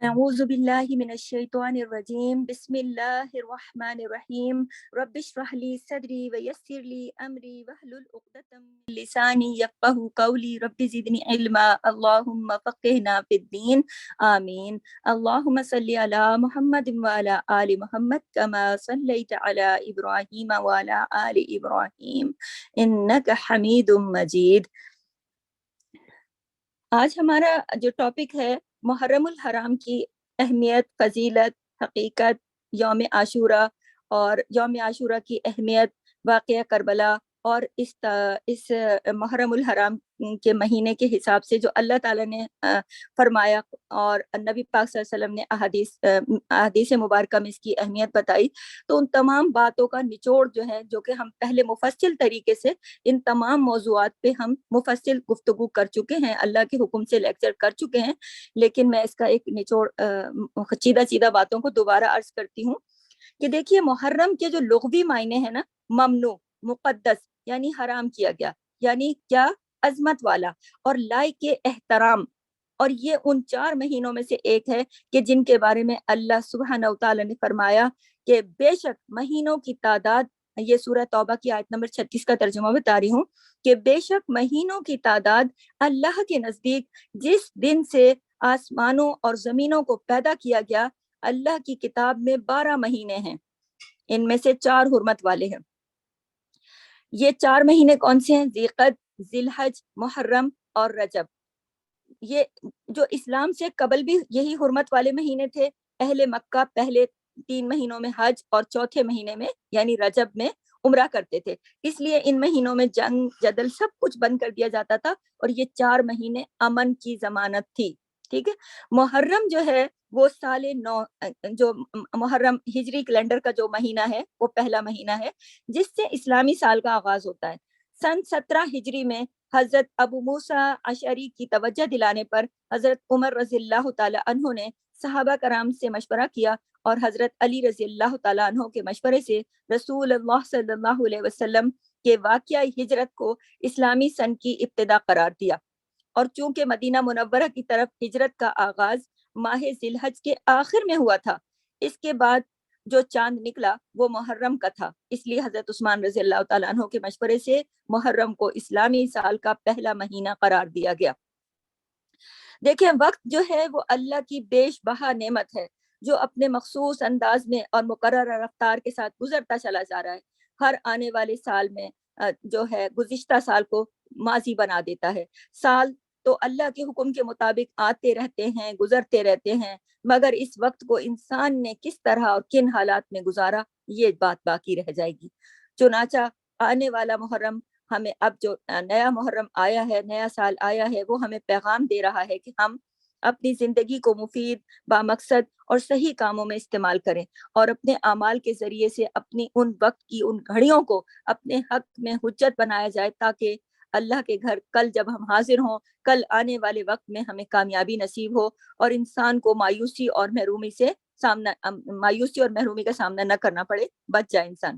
أعوذ بالله من الشيطان الرجيم بسم الله الرحمن الرحيم رب اشرح لي صدري ويسر لي أمري واحلل عقدة من لساني يفقهوا قولي رب زدني علما اللهم فقهنا في الدين آمين. اللهم صل على محمد وعلى آل محمد كما صليت على إبراهيم وعلى آل إبراهيم إنك حميد مجيد. آج ہمارا جو ٹاپک ہے محرم الحرام کی اہمیت، فضیلت، حقیقت، یوم عاشورہ اور یوم عاشورہ کی اہمیت، واقعہ کربلا اور اس محرم الحرام کے مہینے کے حساب سے جو اللہ تعالیٰ نے فرمایا اور نبی پاک صلی اللہ علیہ وسلم نے احادیث مبارکہ میں اس کی اہمیت بتائی، تو ان تمام باتوں کا نچوڑ جو ہے، جو کہ ہم پہلے مفصل طریقے سے ان تمام موضوعات پہ ہم مفصل گفتگو کر چکے ہیں، اللہ کے حکم سے لیکچر کر چکے ہیں، لیکن میں اس کا ایک نچوڑ سیدھا باتوں کو دوبارہ عرض کرتی ہوں کہ دیکھیے، محرم کے جو لغوی معنی ہیں نا، ممنوع، مقدس یعنی حرام کیا گیا، یعنی کیا، عظمت والا اور لائق احترام، اور یہ ان 4 مہینوں میں سے ایک ہے کہ جن کے بارے میں اللہ سبحانہ و تعالیٰ نے فرمایا کہ بے شک مہینوں کی تعداد، یہ سورہ توبہ کی آیت نمبر 36 کا ترجمہ بتا رہی ہوں، کہ بے شک مہینوں کی تعداد اللہ کے نزدیک جس دن سے آسمانوں اور زمینوں کو پیدا کیا گیا، اللہ کی کتاب میں 12 مہینے ہیں، ان میں سے 4 حرمت والے ہیں۔ یہ 4 مہینے کون سے ہیں؟ ذی القعدہ، ذی الحج، محرم اور رجب۔ یہ جو اسلام سے قبل بھی یہی حرمت والے مہینے تھے۔ اہل مکہ پہلے 3 مہینوں میں حج اور چوتھے مہینے میں یعنی رجب میں عمرہ کرتے تھے، اس لیے ان مہینوں میں جنگ جدل سب کچھ بند کر دیا جاتا تھا، اور یہ 4 مہینے امن کی ضمانت تھی، ٹھیک ہے۔ محرم جو ہے وہ سال نو، جو محرم ہجری کیلنڈر کا جو مہینہ ہے وہ پہلا مہینہ ہے جس سے اسلامی سال کا آغاز ہوتا ہے۔ سن 17 ہجری میں حضرت ابو موسیٰ اشعری کی توجہ دلانے پر حضرت عمر رضی اللہ تعالی عنہ نے صحابہ کرام سے مشورہ کیا، اور حضرت علی رضی اللہ تعالیٰ عنہ کے مشورے سے رسول اللہ صلی اللہ علیہ وسلم کے واقعہ ہجرت کو اسلامی سن کی ابتدا قرار دیا، اور چونکہ مدینہ منورہ کی طرف ہجرت کا آغاز ماہ ذی الحج کے آخر میں ہوا تھا، اس کے بعد جو چاند نکلا وہ محرم کا تھا، اس لیے حضرت عثمان رضی اللہ تعالیٰ عنہ کے مشورے سے محرم کو اسلامی سال کا پہلا مہینہ قرار دیا گیا۔ دیکھیں، وقت جو ہے وہ اللہ کی بیش بہا نعمت ہے جو اپنے مخصوص انداز میں اور مقررہ رفتار کے ساتھ گزرتا چلا جا رہا ہے۔ ہر آنے والے سال میں جو ہے گزشتہ سال کو ماضی بنا دیتا ہے۔ سال تو اللہ کے حکم کے مطابق آتے رہتے ہیں، گزرتے رہتے ہیں، مگر اس وقت کو انسان نے کس طرح اور کن حالات میں گزارا، یہ بات باقی رہ جائے گی۔ چنانچہ آنے والا محرم ہمیں، اب جو نیا محرم آیا ہے، نیا سال آیا ہے، وہ ہمیں پیغام دے رہا ہے کہ ہم اپنی زندگی کو مفید، بامقصد اور صحیح کاموں میں استعمال کریں، اور اپنے اعمال کے ذریعے سے اپنی ان وقت کی ان گھڑیوں کو اپنے حق میں حجت بنایا جائے، تاکہ اللہ کے گھر کل جب ہم حاضر ہوں، کل آنے والے وقت میں ہمیں کامیابی نصیب ہو، اور انسان کو مایوسی اور محرومی کا سامنا نہ کرنا پڑے، بچ جائے انسان۔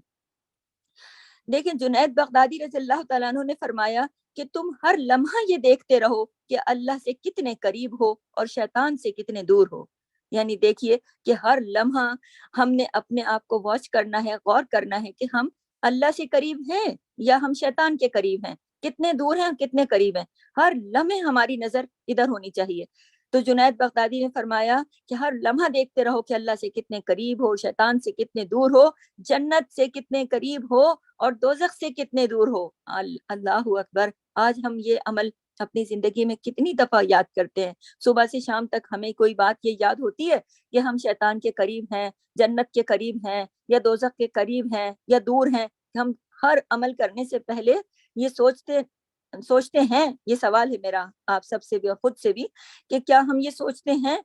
دیکھیں، جنید بغدادی رضی اللہ تعالیٰ عنہ نے فرمایا کہ تم ہر لمحہ یہ دیکھتے رہو کہ اللہ سے کتنے قریب ہو اور شیطان سے کتنے دور ہو۔ یعنی دیکھیے کہ ہر لمحہ ہم نے اپنے آپ کو واچ کرنا ہے، غور کرنا ہے کہ ہم اللہ سے قریب ہیں یا ہم شیطان کے قریب ہیں، کتنے دور ہیں، کتنے قریب ہیں۔ ہر لمحے ہماری نظر ادھر ہونی چاہیے۔ تو جنید بغدادی نے فرمایا کہ ہر لمحہ دیکھتے رہو کہ اللہ سے کتنے قریب ہو، شیطان سے کتنے دور ہو، جنت سے کتنے قریب ہو اور دوزخ سے کتنے دور ہو۔ اللہ اکبر! آج ہم یہ عمل اپنی زندگی میں کتنی دفعہ یاد کرتے ہیں؟ صبح سے شام تک ہمیں کوئی بات یہ یاد ہوتی ہے کہ ہم شیطان کے قریب ہیں، جنت کے قریب ہیں، یا دوزخ کے قریب ہیں یا دور ہیں؟ ہم ہر عمل کرنے سے پہلے یہ سوچتے ہیں، یہ سوال ہے میرا آپ سب سے بھی اور خود سے بھی، کہ کیا ہم یہ سوچتے ہیں؟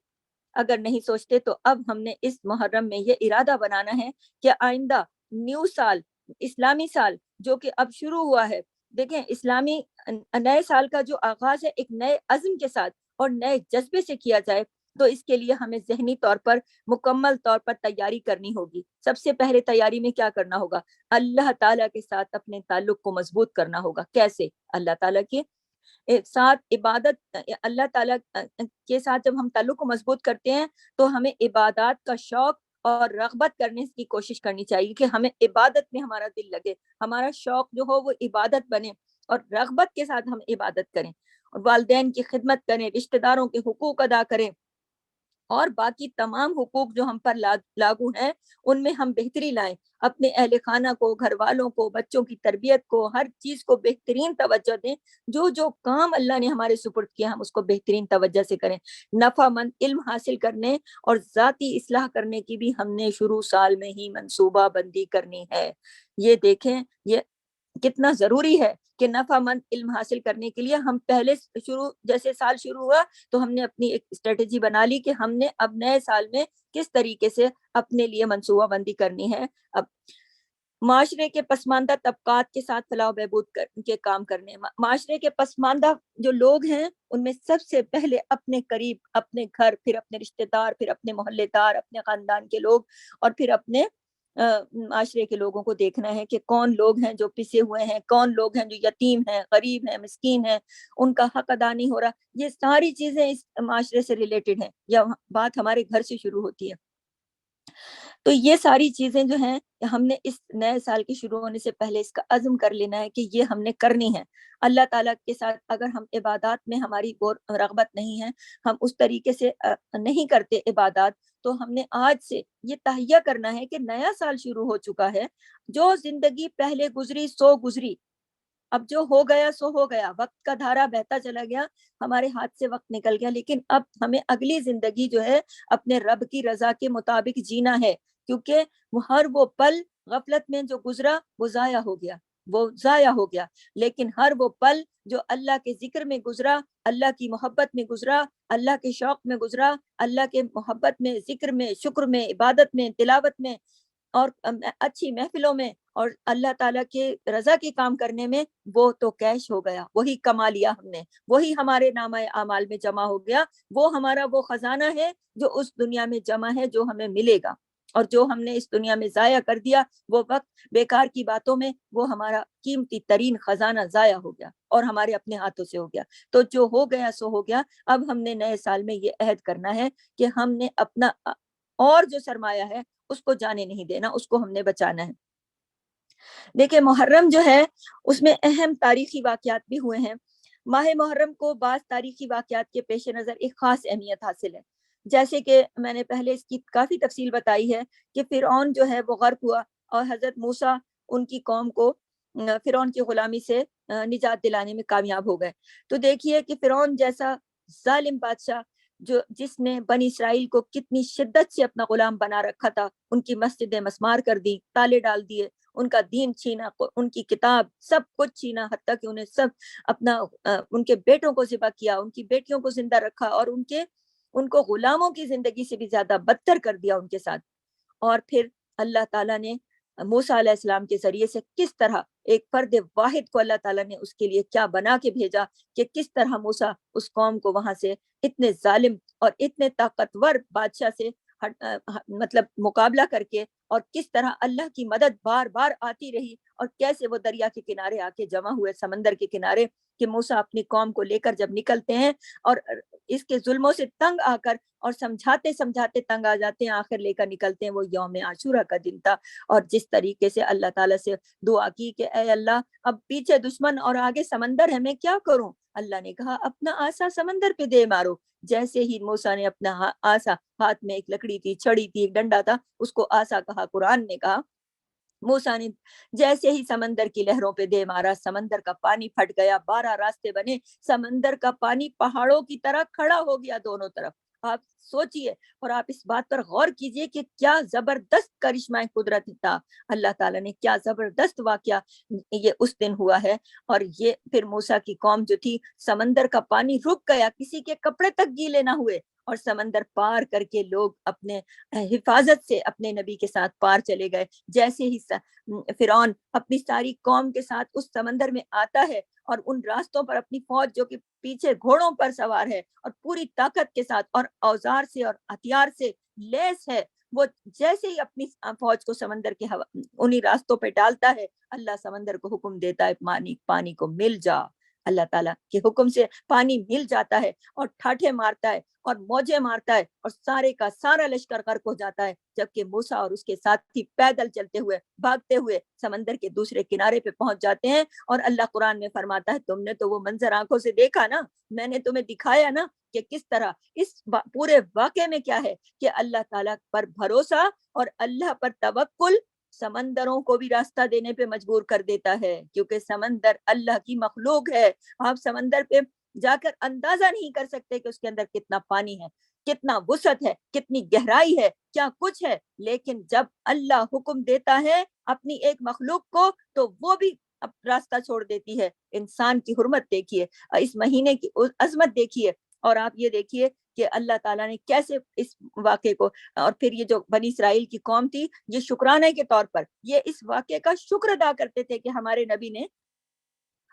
اگر نہیں سوچتے تو اب ہم نے اس محرم میں یہ ارادہ بنانا ہے کہ آئندہ نیو سال، اسلامی سال جو کہ اب شروع ہوا ہے، دیکھیں اسلامی نئے سال کا جو آغاز ہے ایک نئے عزم کے ساتھ اور نئے جذبے سے کیا جائے، تو اس کے لیے ہمیں ذہنی طور پر مکمل طور پر تیاری کرنی ہوگی۔ سب سے پہلے تیاری میں کیا کرنا ہوگا؟ اللہ تعالیٰ کے ساتھ اپنے تعلق کو مضبوط کرنا ہوگا۔ کیسے؟ اللہ تعالیٰ کے ایک ساتھ عبادت اللہ تعالیٰ کے ساتھ جب ہم تعلق کو مضبوط کرتے ہیں تو ہمیں عبادات کا شوق اور رغبت کرنے کی کوشش کرنی چاہیے کہ ہمیں عبادت میں ہمارا دل لگے، ہمارا شوق جو ہو وہ عبادت بنے، اور رغبت کے ساتھ ہم عبادت کریں، اور والدین کی خدمت کریں، رشتہ داروں کے حقوق ادا کریں، اور باقی تمام حقوق جو ہم پر لاگو ہیں ان میں ہم بہتری لائیں، اپنے اہل خانہ کو، گھر والوں کو، بچوں کی تربیت کو، ہر چیز کو بہترین توجہ دیں، جو جو کام اللہ نے ہمارے سپرد کیا ہم اس کو بہترین توجہ سے کریں۔ نفع مند علم حاصل کرنے اور ذاتی اصلاح کرنے کی بھی ہم نے شروع سال میں ہی منصوبہ بندی کرنی ہے۔ یہ دیکھیں یہ کتنا ضروری ہے کہ نفع مند علم حاصل کرنے کے لیے ہم پہلے جیسے سال شروع ہوا تو ہم نے اپنی ایک اسٹریٹجی بنا لی کہ ہم نے اب نئے سال میں کس طریقے سے اپنے لیے منصوبہ بندی کرنی ہے۔ اب معاشرے کے پسماندہ طبقات کے ساتھ فلاح و بہبود کے کام کرنے، معاشرے کے پسماندہ جو لوگ ہیں ان میں سب سے پہلے اپنے قریب، اپنے گھر، پھر اپنے رشتہ دار، پھر اپنے محلے دار، اپنے خاندان کے لوگ، اور پھر اپنے معاشرے کے لوگوں کو دیکھنا ہے کہ کون لوگ ہیں جو پسے ہوئے ہیں، کون لوگ ہیں جو یتیم ہیں، غریب ہیں، مسکین ہیں، ان کا حق ادا نہیں ہو رہا۔ یہ ساری چیزیں اس معاشرے سے ریلیٹڈ ہیں، یا بات ہمارے گھر سے شروع ہوتی ہے۔ تو یہ ساری چیزیں جو ہیں ہم نے اس نئے سال کے شروع ہونے سے پہلے اس کا عزم کر لینا ہے کہ یہ ہم نے کرنی ہے۔ اللہ تعالیٰ کے ساتھ اگر ہم عبادات میں ہماری رغبت نہیں ہے، ہم اس طریقے سے نہیں کرتے عبادات، تو ہم نے آج سے یہ تہیہ کرنا ہے کہ نیا سال شروع ہو چکا ہے، جو زندگی پہلے گزری سو گزری، اب جو ہو گیا سو ہو گیا، وقت کا دھارا بہتا چلا گیا، ہمارے ہاتھ سے وقت نکل گیا، لیکن اب ہمیں اگلی زندگی جو ہے اپنے رب کی رضا کے مطابق جینا ہے، کیونکہ ہر وہ پل غفلت میں جو گزرا وہ ضائع ہو گیا، وہ ضائع ہو گیا، لیکن ہر وہ پل جو اللہ کے ذکر میں گزرا، اللہ کی محبت میں گزرا، اللہ کے شوق میں گزرا، اللہ کے محبت میں، ذکر میں، شکر میں، عبادت میں، تلاوت میں، اور اچھی محفلوں میں، اور اللہ تعالیٰ کے رضا کے کام کرنے میں، وہ تو کیش ہو گیا، وہی کما لیا ہم نے، وہی ہمارے نامہ اعمال میں جمع ہو گیا، وہ ہمارا وہ خزانہ ہے جو اس دنیا میں جمع ہے، جو ہمیں ملے گا، اور جو ہم نے اس دنیا میں ضائع کر دیا وہ وقت بیکار کی باتوں میں، وہ ہمارا قیمتی ترین خزانہ ضائع ہو گیا اور ہمارے اپنے ہاتھوں سے ہو گیا۔ تو جو ہو گیا سو ہو گیا، اب ہم نے نئے سال میں یہ عہد کرنا ہے کہ ہم نے اپنا اور جو سرمایہ ہے اس کو جانے نہیں دینا، اس کو ہم نے بچانا ہے۔ دیکھیں محرم جو ہے اس میں اہم تاریخی واقعات بھی ہوئے ہیں۔ ماہ محرم کو بعض تاریخی واقعات کے پیش نظر ایک خاص اہمیت حاصل ہے، جیسے کہ میں نے پہلے اس کی کافی تفصیل بتائی ہے کہ فرعون جو ہے وہ غرق ہوا، اور حضرت موسیٰ ان کی قوم کو فرعون کی غلامی سے نجات دلانے میں کامیاب ہو گئے۔ تو دیکھیے کہ فرعون جیسا ظالم بادشاہ، جس نے بنی اسرائیل کو کتنی شدت سے اپنا غلام بنا رکھا تھا، ان کی مسجدیں مسمار کر دی، تالے ڈال دیے، ان کا دین چھینا، ان کی کتاب سب کچھ چھینا، حتیٰ کہ انہیں سب اپنا ان کے بیٹوں کو ذبح کیا، ان کی بیٹیوں کو زندہ رکھا، اور ان کو غلاموں کی زندگی سے بھی زیادہ بدتر کر دیا ان کے ساتھ۔ اور پھر اللہ تعالیٰ نے موسیٰ علیہ السلام کے ذریعے سے کس طرح ایک فرد واحد کو اللہ تعالیٰ نے اس کے لیے کیا بنا کے بھیجا، کہ کس طرح موسیٰ اس قوم کو وہاں سے اتنے ظالم اور اتنے طاقتور بادشاہ سے مطلب مقابلہ کر کے، اور کس طرح اللہ کی مدد بار بار آتی رہی، اور کیسے وہ دریا کے کنارے آ کے جمع ہوئے، سمندر کے کنارے، کہ موسیٰ اپنی قوم کو لے کر جب نکلتے ہیں اور اس کے ظلموں سے تنگ آ کر، اور سمجھاتے سمجھاتے تنگ آ جاتے ہیں، آخر لے کر نکلتے ہیں، وہ یوم عاشورہ کا دن تھا، اور جس طریقے سے اللہ تعالیٰ سے دعا کی کہ اے اللہ اب پیچھے دشمن اور آگے سمندر ہے، میں کیا کروں؟ اللہ نے کہا اپنا آسا سمندر پہ دے مارو۔ جیسے ہی موسیٰ نے اپنا آسا، ہاتھ میں ایک لکڑی تھی، چھڑی تھی، ایک ڈنڈا تھا، اس کو آسا کہا، قرآن نے کہا، موسیٰ نے جیسے ہی سمندر کی لہروں پہ دے مارا، سمندر کا پانی پھٹ گیا، 12 راستے بنے، سمندر کا پانی پہاڑوں کی طرح کھڑا ہو گیا دونوں طرف۔ آپ سوچئے اور آپ اس بات پر غور کیجئے کہ کیا زبردست کرشمہ قدرت تھا، اللہ تعالیٰ نے کیا زبردست واقعہ یہ اس دن ہوا ہے۔ اور یہ پھر موسیٰ کی قوم جو تھی، سمندر کا پانی رک گیا، کسی کے کپڑے تک گیلے نہ ہوئے، اور سمندر پار کر کے لوگ اپنے حفاظت سے اپنے نبی کے ساتھ پار چلے گئے۔ جیسے ہی فرعون اپنی ساری قوم کے ساتھ اس سمندر میں آتا ہے، اور ان راستوں پر اپنی فوج جو کہ پیچھے گھوڑوں پر سوار ہے اور پوری طاقت کے ساتھ اور اوزار سے اور ہتھیار سے لیس ہے، وہ جیسے ہی اپنی فوج کو سمندر کے انہی راستوں پہ ڈالتا ہے، اللہ سمندر کو حکم دیتا ہے پانی کو مل جا، اللہ تعالیٰ کے حکم سے پانی مل جاتا ہے اور ٹھاٹھے مارتا ہے اور موجے مارتا ہے اور سارے کا سارا لشکر غرق ہو جاتا ہے، جبکہ موسیٰ اور اس کے ساتھی پیدل چلتے ہوئے بھاگتے ہوئے سمندر کے دوسرے کنارے پہ پہنچ جاتے ہیں۔ اور اللہ قرآن میں فرماتا ہے تم نے تو وہ منظر آنکھوں سے دیکھا نا، میں نے تمہیں دکھایا نا کہ کس طرح اس پورے واقعے میں کیا ہے کہ اللہ تعالیٰ پر بھروسہ اور اللہ پر توکل سمندروں کو بھی راستہ دینے پہ مجبور کر دیتا ہے، کیونکہ سمندر اللہ کی مخلوق ہے۔ آپ سمندر پہ جا کر اندازہ نہیں کر سکتے کہ اس کے اندر کتنا پانی ہے، کتنا وسعت ہے، کتنی گہرائی ہے، کیا کچھ ہے، لیکن جب اللہ حکم دیتا ہے اپنی ایک مخلوق کو تو وہ بھی راستہ چھوڑ دیتی ہے۔ انسان کی حرمت دیکھیے، اس مہینے کی عظمت دیکھیے، اور آپ یہ دیکھیے کہ اللہ تعالیٰ نے کیسے اس واقعے کو، اور پھر یہ جو بنی اسرائیل کی قوم تھی یہ شکرانے کے طور پر یہ اس واقعے کا شکر ادا کرتے تھے کہ ہمارے نبی نے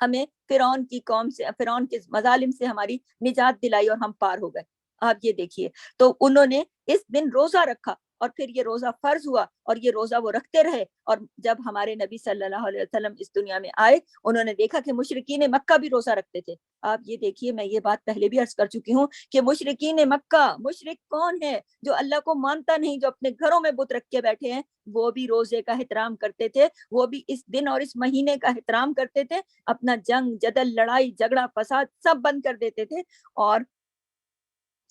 ہمیں فرعون کی قوم سے، فرعون کے مظالم سے ہماری نجات دلائی اور ہم پار ہو گئے۔ آپ یہ دیکھیے، تو انہوں نے اس دن روزہ رکھا اور پھر یہ روزہ فرض ہوا اور یہ روزہ وہ رکھتے رہے، اور جب ہمارے نبی صلی اللہ علیہ وسلم اس دنیا میں آئے انہوں نے دیکھا کہ مشرکین مکہ بھی روزہ رکھتے تھے۔ آپ یہ دیکھیے، میں یہ بات پہلے بھی عرض کر چکی ہوں کہ مشرکین مکہ، مشرک کون ہے؟ جو اللہ کو مانتا نہیں، جو اپنے گھروں میں بت رکھ کے بیٹھے ہیں، وہ بھی روزے کا احترام کرتے تھے، وہ بھی اس دن اور اس مہینے کا احترام کرتے تھے، اپنا جنگ جدل لڑائی جھگڑا فساد سب بند کر دیتے تھے اور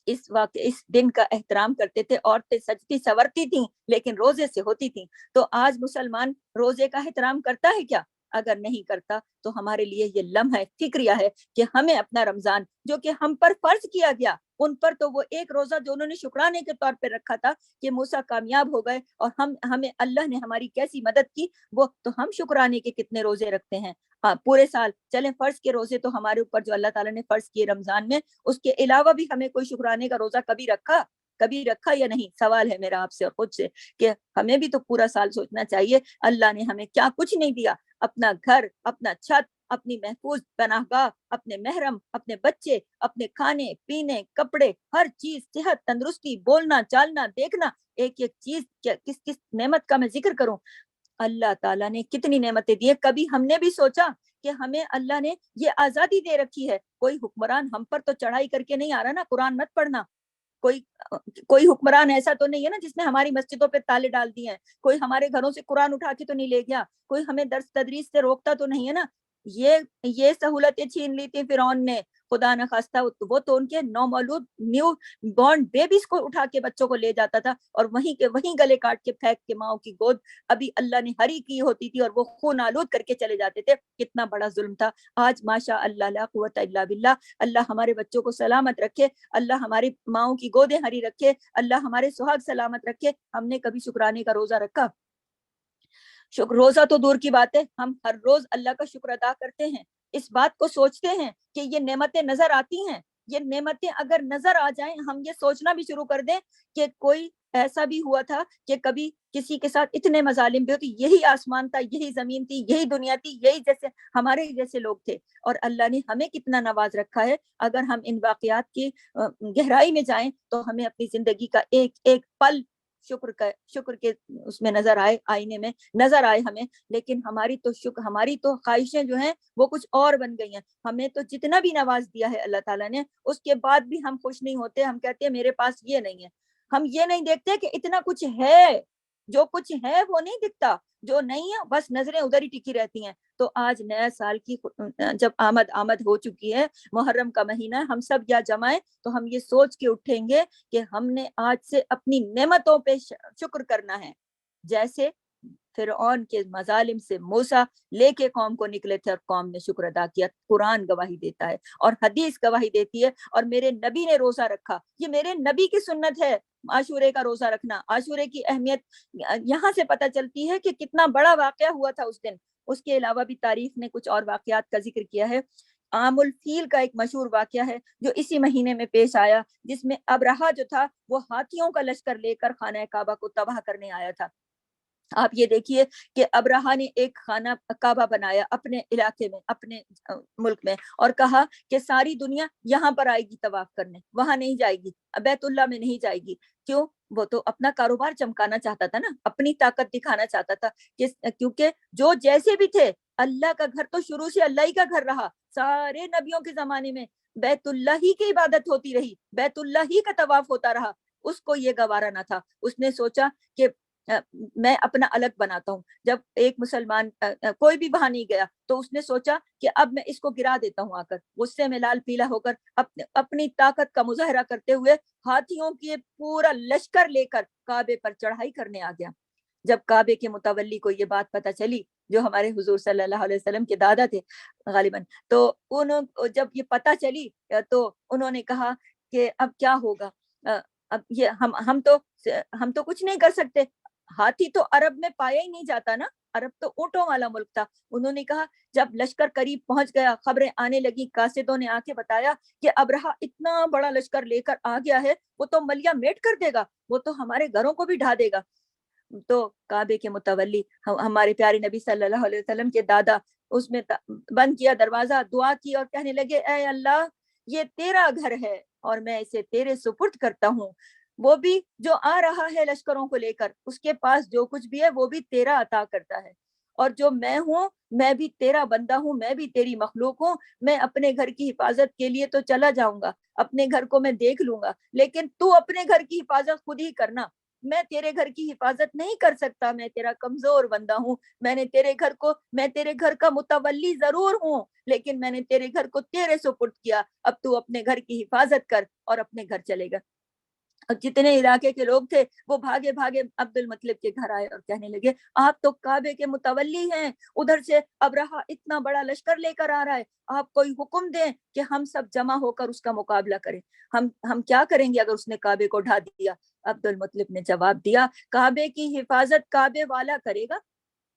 اس دن کا احترام کرتے تھے۔ عورتیں سجتی سورتی تھیں لیکن روزے سے ہوتی تھیں۔ تو آج مسلمان روزے کا احترام کرتا ہے کیا؟ اگر نہیں کرتا تو ہمارے لیے یہ لمحہ فکریہ ہے کہ ہمیں اپنا رمضان جو کہ ہم پر فرض کیا گیا، ان پر تو وہ ایک روزہ جو انہوں نے شکرانے کے طور پہ رکھا تھا کہ موسیٰ کامیاب ہو گئے اور ہمیں اللہ نے ہماری کیسی مدد کی، وہ تو ہم شکرانے کے کتنے روزے رکھتے ہیں پورے سال۔ چلیں فرض کے روزے تو ہمارے اوپر جو اللہ تعالیٰ نے فرض کیے رمضان میں، اس کے علاوہ بھی ہمیں کوئی شکرانے کا روزہ کبھی رکھا یا نہیں؟ سوال ہے میرا آپ سے خود سے کہ ہمیں بھی تو پورا سال سوچنا چاہیے اللہ نے ہمیں کیا کچھ نہیں دیا، اپنا گھر، اپنا چھت، اپنی محفوظ پناہ گاہ، اپنے محرم، اپنے بچے، اپنے کھانے پینے کپڑے، ہر چیز، صحت، تندرستی، بولنا چالنا دیکھنا، ایک ایک چیز کس نعمت کا میں ذکر کروں۔ اللہ تعالیٰ نے کتنی نعمتیں دی ہیں، کبھی ہم نے بھی سوچا کہ ہمیں اللہ نے یہ آزادی دے رکھی ہے؟ کوئی حکمران ہم پر تو چڑھائی کر کے نہیں آ رہا نا، قرآن مت پڑھنا، کوئی کوئی حکمران ایسا تو نہیں ہے نا جس نے ہماری مسجدوں پہ تالے ڈال دیے ہیں، کوئی ہمارے گھروں سے قرآن اٹھا کے تو نہیں لے گیا، کوئی ہمیں درس تدریس سے روکتا تو نہیں ہے نا۔ یہ سہولتیں چھین لی تھی فرعون نے، خدا نہ خواستہ وہ تو ان کے نومولود نیو بورن بیبیز کو اٹھا کے بچوں کو لے جاتا تھا اور وہیں گلے کاٹ کے پھینک کے ماؤں کی گود ابھی اللہ نے ہری کی ہوتی تھی اور وہ خون آلود کر کے چلے جاتے تھے۔ کتنا بڑا ظلم تھا۔ آج ماشاء اللہ لا قوت الا باللہ، اللہ ہمارے بچوں کو سلامت رکھے، اللہ ہماری ماؤں کی گودیں ہری رکھے، اللہ ہمارے سہاگ سلامت رکھے۔ ہم نے کبھی شکرانے کا روزہ رکھا؟ روزہ تو دور کی بات ہے، ہم ہر روز اللہ کا شکر ادا کرتے ہیں، اس بات کو سوچتے ہیں کہ یہ نعمتیں نظر آتی ہیں، یہ نعمتیں اگر نظر آ جائیں، ہم یہ سوچنا بھی شروع کر دیں کہ کوئی ایسا بھی ہوا تھا کہ کبھی کسی کے ساتھ اتنے مظالم بھی ہوتے، یہی آسمان تھا، یہی زمین تھی، یہی دنیا تھی، یہی جیسے ہمارے جیسے لوگ تھے، اور اللہ نے ہمیں کتنا نواز رکھا ہے۔ اگر ہم ان واقعات کی گہرائی میں جائیں تو ہمیں اپنی زندگی کا ایک ایک پل شکر کے اس میں نظر آئے، آئینے میں نظر آئے ہمیں، لیکن ہماری تو خواہشیں جو ہیں وہ کچھ اور بن گئی ہیں۔ ہمیں تو جتنا بھی نواز دیا ہے اللہ تعالیٰ نے، اس کے بعد بھی ہم خوش نہیں ہوتے، ہم کہتے ہیں میرے پاس یہ نہیں ہے۔ ہم یہ نہیں دیکھتے کہ اتنا کچھ ہے، جو کچھ ہے وہ نہیں دکھتا، جو نہیں ہے بس نظریں ادھر ہی ٹکی رہتی ہیں۔ تو آج نیا سال کی جب آمد ہو چکی ہے، محرم کا مہینہ، ہم سب یا جمائیں تو ہم یہ سوچ کے اٹھیں گے کہ ہم نے آج سے اپنی نعمتوں پہ شکر کرنا ہے، جیسے فرعون کے مظالم سے موسیٰ لے کے قوم کو نکلے تھے اور قوم نے شکر ادا کیا۔ قرآن گواہی دیتا ہے اور حدیث گواہی دیتی ہے، اور میرے نبی نے روزہ رکھا، یہ میرے نبی کی سنت ہے، عاشورے کا روزہ رکھنا۔ عاشورے کی اہمیت یہاں سے پتہ چلتی ہے کہ کتنا بڑا واقعہ ہوا تھا اس دن۔ اس کے علاوہ بھی تاریخ نے کچھ اور واقعات کا ذکر کیا ہے۔ عام الفیل کا ایک مشہور واقعہ ہے جو اسی مہینے میں پیش آیا، جس میں ابرہہ جو تھا وہ ہاتھیوں کا لشکر لے کر خانہ کعبہ کو تباہ کرنے آیا تھا۔ آپ یہ دیکھیے کہ ابرہہ نے ایک خانہ کعبہ بنایا اپنے علاقے میں، اپنے ملک میں، اور کہا کہ ساری دنیا یہاں پر آئے گی طواف کرنے، وہاں نہیں جائے گی، بیت اللہ میں نہیں جائے گی۔ کیوں؟ وہ تو اپنا کاروبار چمکانا چاہتا تھا نا، اپنی طاقت دکھانا چاہتا تھا، کیونکہ جو جیسے بھی تھے اللہ کا گھر تو شروع سے اللہ ہی کا گھر رہا، سارے نبیوں کے زمانے میں بیت اللہ ہی کی عبادت ہوتی رہی، بیت اللہ ہی کا طواف ہوتا رہا، اس کو یہ گوارا نہ تھا۔ اس نے سوچا کہ میں اپنا الگ بناتا ہوں۔ جب ایک مسلمان کوئی بھی وہاں نہیں گیا تو اس نے سوچا کہ اب میں اس کو گرا دیتا ہوں، آ کر غصے میں لال پیلا ہو کر اپنی طاقت کا مظاہرہ کرتے ہوئے ہاتھیوں کی پورا لشکر لے کر کعبے پر چڑھائی کرنے آ گیا۔ جب کعبے کے متولی کو یہ بات پتہ چلی، جو ہمارے حضور صلی اللہ علیہ وسلم کے دادا تھے غالباً، تو جب یہ پتہ چلی تو انہوں نے کہا کہ اب کیا ہوگا، اب یہ ہم تو کچھ نہیں کر سکتے۔ ہاتھی تو عرب میں پایا ہی نہیں جاتا نا، عرب تو اونٹوں والا ملک تھا۔ انہوں نے کہا جب لشکر قریب پہنچ گیا، خبریں آنے لگی، قاصدوں نے آ کے بتایا کہ ابرہہ اتنا بڑا لشکر لے کر آ گیا ہے، وہ تو ملیا میٹ کر دے گا، وہ تو ہمارے گھروں کو بھی ڈھا دے گا۔ تو کعبے کے متولی ہمارے پیارے نبی صلی اللہ علیہ وسلم کے دادا، اس میں بند کیا دروازہ، دعا کی اور کہنے لگے اے اللہ، یہ تیرا گھر ہے اور میں اسے تیرے سپرد کرتا ہوں، وہ بھی جو آ رہا ہے لشکروں کو لے کر، اس کے پاس جو کچھ بھی ہے وہ بھی تیرا عطا کرتا ہے، اور جو میں ہوں میں بھی تیرا بندہ ہوں، میں بھی تیری مخلوق ہوں۔ میں اپنے گھر کی حفاظت کے لیے تو چلا جاؤں گا، اپنے گھر کو میں دیکھ لوں گا، لیکن تو اپنے گھر کی حفاظت خود ہی کرنا۔ میں تیرے گھر کی حفاظت نہیں کر سکتا، میں تیرا کمزور بندہ ہوں، میں تیرے گھر کا متولی ضرور ہوں، لیکن میں نے تیرے گھر کو تیرے سپرد کیا، اب تو اپنے گھر کی حفاظت کر اور اپنے گھر چلے گا۔ اور جتنے علاقے کے لوگ تھے وہ بھاگے بھاگے عبد المطلب کے گھر آئے اور کہنے لگے آپ تو کعبے کے متولی ہیں، ادھر سے ابرہہ اتنا بڑا لشکر لے کر آ رہا ہے، آپ کوئی حکم دیں کہ ہم سب جمع ہو کر اس کا مقابلہ کریں، ہم کیا کریں گے اگر اس نے کعبے کو ڈھا دیا؟ عبد المطلب نے جواب دیا کعبے کی حفاظت کعبے والا کرے گا،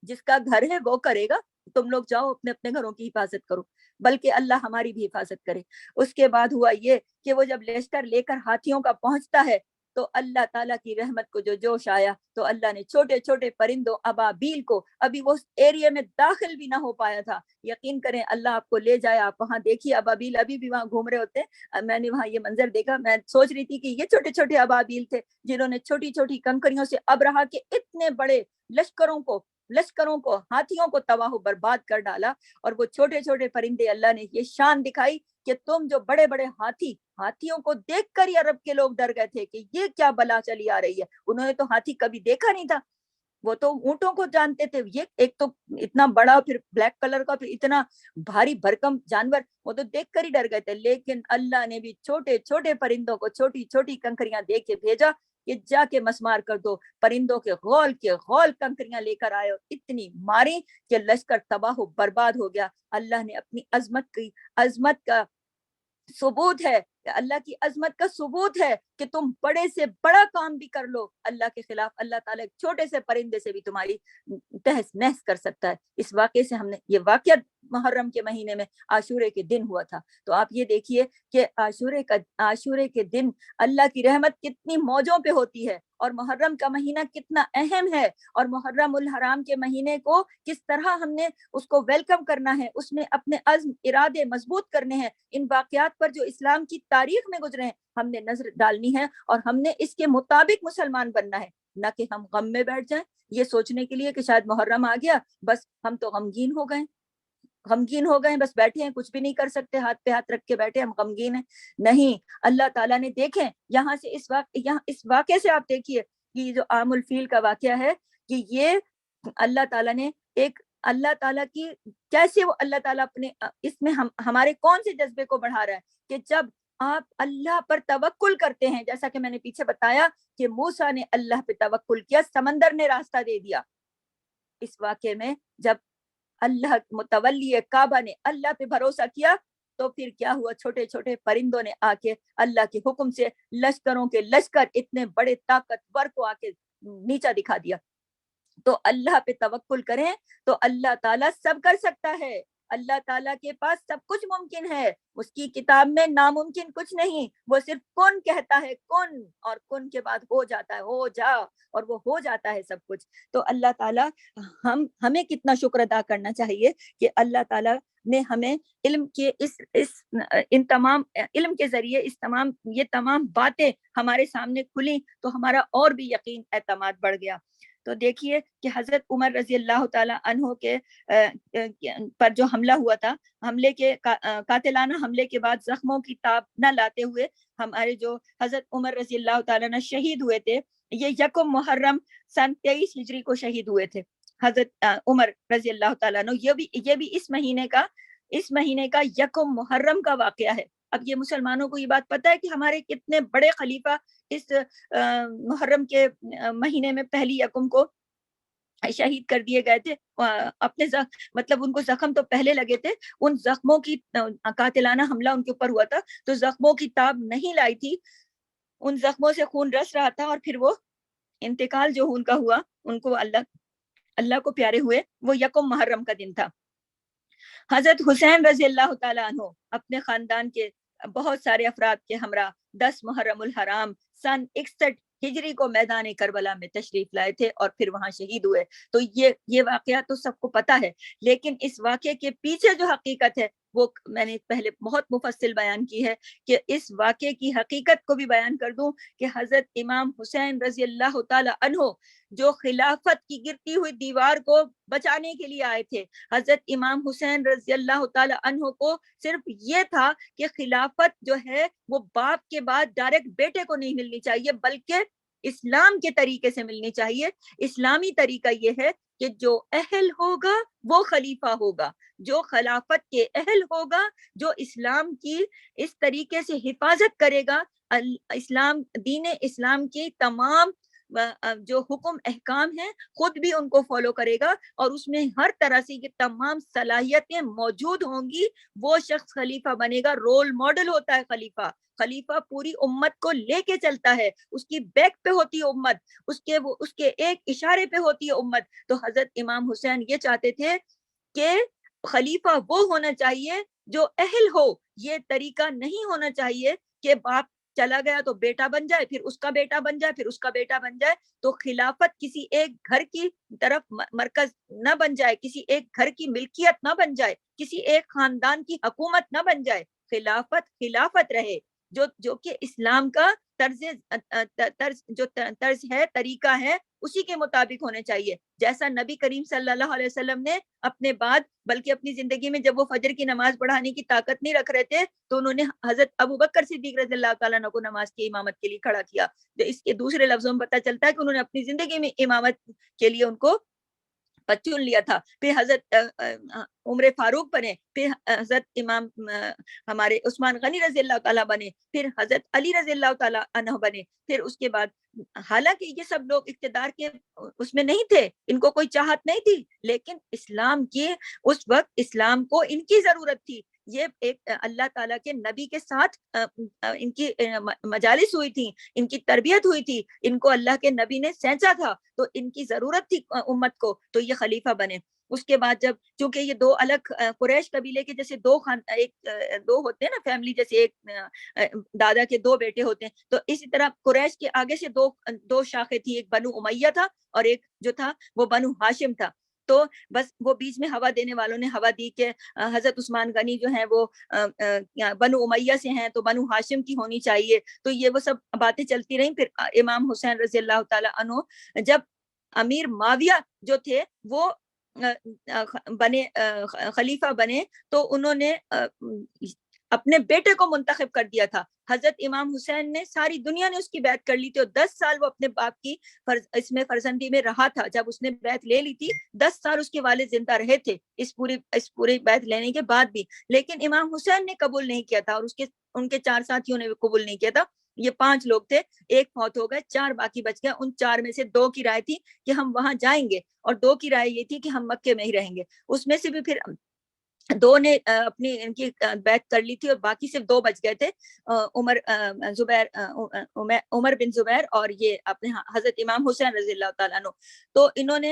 جس کا گھر ہے وہ کرے گا، تم لوگ جاؤ اپنے اپنے گھروں کی حفاظت کرو، بلکہ اللہ ہماری بھی حفاظت کرے۔ اس کے بعد ہوا یہ کہ وہ جب لشکر لے کر ہاتھیوں کا پہنچتا ہے تو اللہ تعالیٰ کی رحمت کو جو جوش آیا تو اللہ نے چھوٹے چھوٹے پرندوں ابابیل کو، ابھی وہ ایریا میں داخل بھی نہ ہو پایا تھا، یقین کریں اللہ آپ کو لے جائے، آپ وہاں دیکھیے ابابیل ابھی بھی وہاں گھوم رہے ہوتے ہیں۔ میں نے وہاں یہ منظر دیکھا، میں سوچ رہی تھی کہ یہ چھوٹے چھوٹے ابابیل تھے جنہوں نے چھوٹی چھوٹی کنکریوں سے ابرہہ کے اتنے بڑے لشکروں کو ہاتھیوں کو تباہ و برباد کر ڈالا۔ اور وہ چھوٹے چھوٹے پرندے، اللہ نے یہ شان دکھائی کہ تم جو بڑے بڑے ہاتھیوں کو دیکھ کر ہی عرب کے لوگ ڈر گئے تھے کہ یہ کیا بلا چلی آ رہی ہے، انہوں نے تو ہاتھی کبھی دیکھا نہیں تھا، وہ تو اونٹوں کو جانتے تھے، یہ ایک تو اتنا بڑا، پھر بلیک کلر کا، پھر اتنا بھاری بھرکم جانور، وہ تو دیکھ کر ہی ڈر گئے تھے۔ لیکن اللہ نے بھی چھوٹے چھوٹے پرندوں کو چھوٹی چھوٹی کنکریاں دے کے بھیجا کہ جا کے مسمار کر دو، پرندوں کے غول کنکریاں لے کر آئے اور اتنی ماری کہ لشکر تباہ و برباد ہو گیا۔ اللہ نے اپنی عظمت کا ثبوت ہے، اللہ کی عظمت کا ثبوت ہے کہ تم بڑے سے بڑا کام بھی کر لو اللہ کے خلاف، اللہ تعالیٰ ایک چھوٹے سے پرندے سے بھی تمہاری تہس نہس کر سکتا ہے۔ اس واقعے سے ہم نے یہ واقعہ محرم کے مہینے میں عاشورے کے دن ہوا تھا، تو آپ یہ دیکھیے کہ عاشورے کے دن اللہ کی رحمت کتنی موجوں پہ ہوتی ہے، اور محرم کا مہینہ کتنا اہم ہے، اور محرم الحرام کے مہینے کو کس طرح ہم نے اس کو ویلکم کرنا ہے، اس میں اپنے عزم ارادے مضبوط کرنے ہیں، ان واقعات پر جو اسلام کی تاریخ میں گزرے ہیں ہم نے نظر ڈالنی ہے، اور ہم نے اس کے مطابق مسلمان بننا ہے، نہ کہ ہم غم میں بیٹھ جائیں یہ سوچنے کے لیے کہ شاید محرم آ گیا بس ہم تو غمگین ہو گئے، بس بیٹھے ہیں، کچھ بھی نہیں کر سکتے، ہاتھ پہ ہاتھ رکھ کے بیٹھے، ہم غمگین ہیں۔ نہیں، اللہ تعالیٰ نے دیکھیں یہاں سے اس واقعے سے آپ دیکھیے کہ جو عام الفیل کا واقعہ ہے کہ یہ اللہ تعالیٰ نے اللہ تعالیٰ کی کیسے وہ اللہ تعالیٰ اپنے اس میں ہمارے کون سے جذبے کو بڑھا رہا ہے کہ جب آپ اللہ پر توکل کرتے ہیں، جیسا کہ میں نے پیچھے بتایا کہ موسیٰ نے اللہ پہ توکل کیا، سمندر نے راستہ دے دیا۔ اس واقعے میں جب اللہ متولی کعبہ نے اللہ پہ بھروسہ کیا تو پھر کیا ہوا، چھوٹے چھوٹے پرندوں نے آ کے اللہ کے حکم سے لشکروں کے لشکر اتنے بڑے طاقتور کو آ کے نیچا دکھا دیا۔ تو اللہ پہ توکل کریں تو اللہ تعالیٰ سب کر سکتا ہے، اللہ تعالیٰ کے پاس سب کچھ ممکن ہے، اس کی کتاب میں ناممکن کچھ نہیں، وہ صرف کن کہتا ہے کن، اور کن کے بعد ہو جاتا ہے، ہو جا، اور وہ ہو جاتا ہے سب کچھ۔ تو اللہ تعالیٰ ہمیں کتنا شکر ادا کرنا چاہیے کہ اللہ تعالیٰ نے ہمیں علم کے ان تمام علم کے ذریعے یہ تمام باتیں ہمارے سامنے کھلی تو ہمارا اور بھی یقین اعتماد بڑھ گیا۔ تو دیکھیے کہ حضرت عمر رضی اللہ تعالیٰ عنہ کے پر جو حملہ ہوا تھا، حملے کے قاتلانہ حملے کے بعد زخموں کی تاب نہ لاتے ہوئے ہمارے جو حضرت عمر رضی اللہ تعالیٰ عنہ شہید ہوئے تھے، یہ یکم محرم سن 23 ہجری کو شہید ہوئے تھے حضرت عمر رضی اللہ تعالیٰ عنہ۔ یہ بھی اس مہینے کا یکم محرم کا واقعہ ہے۔ اب یہ مسلمانوں کو یہ بات پتہ ہے کہ ہمارے کتنے بڑے خلیفہ اس محرم کے مہینے میں پہلی یکم کو شہید کر دیے گئے تھے۔ اپنے مطلب ان کو زخم تو پہلے لگے تھے، ان زخموں کی قاتلانہ حملہ ان کے اوپر ہوا تھا تو زخموں کی تاب نہیں لائی تھی، ان زخموں سے خون رس رہا تھا، اور پھر وہ انتقال جو ان کا ہوا، ان کو اللہ کو پیارے ہوئے، وہ یکم محرم کا دن تھا۔ حضرت حسین رضی اللہ تعالیٰ عنہ اپنے خاندان کے بہت سارے افراد کے ہمراہ 10 محرم الحرام سن 61 ہجری کو میدان کربلا میں تشریف لائے تھے اور پھر وہاں شہید ہوئے۔ تو یہ واقعہ تو سب کو پتہ ہے، لیکن اس واقعے کے پیچھے جو حقیقت ہے وہ میں نے پہلے بہت مفصل بیان کی ہے، کہ اس واقعے کی حقیقت کو بھی بیان کر دوں کہ حضرت امام حسین رضی اللہ تعالی عنہ جو خلافت کی گرتی ہوئی دیوار کو بچانے کے لیے آئے تھے، حضرت امام حسین رضی اللہ تعالی عنہ کو صرف یہ تھا کہ خلافت جو ہے وہ باپ کے بعد ڈائریکٹ بیٹے کو نہیں ملنی چاہیے، بلکہ اسلام کے طریقے سے ملنی چاہیے۔ اسلامی طریقہ یہ ہے کہ جو اہل ہوگا وہ خلیفہ ہوگا، جو خلافت کے اہل ہوگا، جو اسلام کی اس طریقے سے حفاظت کرے گا، دین اسلام کی تمام جو حکم احکام ہیں خود بھی ان کو فالو کرے گا، اور اس میں ہر طرح سے یہ تمام صلاحیتیں موجود ہوں گی، وہ شخص خلیفہ بنے گا۔ رول ماڈل ہوتا ہے خلیفہ پوری امت کو لے کے چلتا ہے، اس کی بیک پہ ہوتی ہے امت، اس کے ایک اشارے پہ ہوتی ہے امت۔ تو حضرت امام حسین یہ چاہتے تھے کہ خلیفہ وہ ہونا چاہیے جو اہل ہو، یہ طریقہ نہیں ہونا چاہیے کہ باپ چلا گیا تو بیٹا بن جائے، پھر اس کا بیٹا بن جائے، پھر اس کا بیٹا بن جائے۔ تو خلافت کسی ایک گھر کی طرف مرکز نہ بن جائے، کسی ایک گھر کی ملکیت نہ بن جائے، کسی ایک خاندان کی حکومت نہ بن جائے۔ خلافت رہے جو کہ اسلام کا طرز ہے، طریقہ ہے، اسی کے مطابق ہونے چاہیے۔ جیسا نبی کریم صلی اللہ علیہ وسلم نے اپنے بعد، بلکہ اپنی زندگی میں جب وہ فجر کی نماز پڑھانے کی طاقت نہیں رکھ رہے تھے تو انہوں نے حضرت ابوبکر صدیق رضی اللہ تعالیٰ عنہ کو نماز کی امامت کے لیے کھڑا کیا۔ اس کے دوسرے لفظوں میں پتہ چلتا ہے کہ انہوں نے اپنی زندگی میں امامت کے لیے ان کو چن لیا تھا۔ پھر حضرت عمر فاروق بنے، پھر حضرت امام ہمارے عثمان غنی رضی اللہ تعالیٰ بنے، پھر حضرت علی رضی اللہ تعالیٰ عنہ بنے۔ پھر اس کے بعد حالانکہ یہ سب لوگ اقتدار کے اس میں نہیں تھے، ان کو کوئی چاہت نہیں تھی، لیکن اسلام کی اس وقت اسلام کو ان کی ضرورت تھی۔ یہ ایک اللہ تعالیٰ کے نبی کے ساتھ ان کی مجالس ہوئی تھی، ان کی تربیت ہوئی تھی، ان کو اللہ کے نبی نے سینچا تھا، تو ان کی ضرورت تھی امت کو، تو یہ خلیفہ بنے۔ اس کے بعد جب چونکہ یہ دو الگ قریش قبیلے کے جیسے دو ہوتے ہیں نا فیملی، جیسے ایک دادا کے دو بیٹے ہوتے ہیں، تو اسی طرح قریش کے آگے سے دو شاخیں تھی، ایک بنو امیہ تھا اور ایک جو تھا وہ بنو ہاشم تھا۔ تو بس وہ بیچ میں ہوا دینے والوں نے ہوا دی کہ حضرت عثمان غنی جو ہیں وہ بنو امیہ سے ہیں تو بنو ہاشم کی ہونی چاہیے۔ تو یہ وہ سب باتیں چلتی رہیں۔ پھر امام حسین رضی اللہ تعالی عنہ جب امیر معاویہ جو تھے وہ خلیفہ بنے تو انہوں نے اپنے بیٹے کو منتخب کر دیا تھا۔ حضرت امام حسین نے، ساری دنیا نے اس کی بیعت کر لی تھی، اور 10 سال وہ اپنے باپ کی اس میں فرزندی میں رہا تھا۔ جب اس نے بیعت لے لی تھی 10 سال اس کے والد زندہ رہے تھے اس پوری بیعت لینے کے بعد بھی، لیکن امام حسین نے قبول نہیں کیا تھا، اور ان کے 4 ساتھیوں نے بھی قبول نہیں کیا تھا۔ یہ 5 لوگ تھے، ایک فوت ہو گئے، 4 باقی بچ گئے۔ ان 4 میں سے 2 کی رائے تھی کہ ہم وہاں جائیں گے، اور 2 کی رائے یہ تھی کہ ہم مکے میں ہی رہیں گے۔ اس میں سے بھی پھر 2 نے اپنی ان کی بیعت کر لی تھی، اور باقی صرف 2 بچ گئے تھے، عمر بن زبیر اور یہ اپنے حضرت امام حسین رضی اللہ تعالیٰ عنہ۔ تو انہوں نے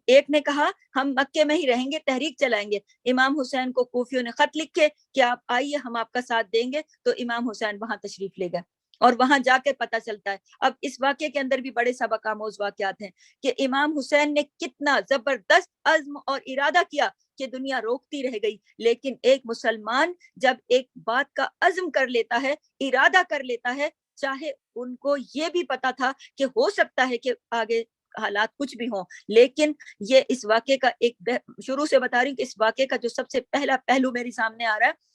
ایک نے کہا ہم مکے میں ہی رہیں گے، تحریک چلائیں گے۔ امام حسین کو کوفیوں نے خط لکھے کہ آپ آئیے، ہم آپ کا ساتھ دیں گے۔ تو امام حسین وہاں تشریف لے گئے، اور وہاں جا کے پتہ چلتا ہے۔ اب اس واقعے کے اندر بھی بڑے سبق آموز واقعات ہیں کہ امام حسین نے کتنا زبردست عزم اور ارادہ کیا کہ دنیا روکتی رہ گئی، لیکن ایک مسلمان جب ایک بات کا عزم کر لیتا ہے، ارادہ کر لیتا ہے، چاہے ان کو یہ بھی پتا تھا کہ ہو سکتا ہے کہ آگے حالات کچھ بھی ہوں. لیکن یہ اس واقعے کا ایک شروع سے بتا رہی ہوں کہ اس واقعے کا جو سب سے پہلا پہلو میری سامنے آ رہا ہے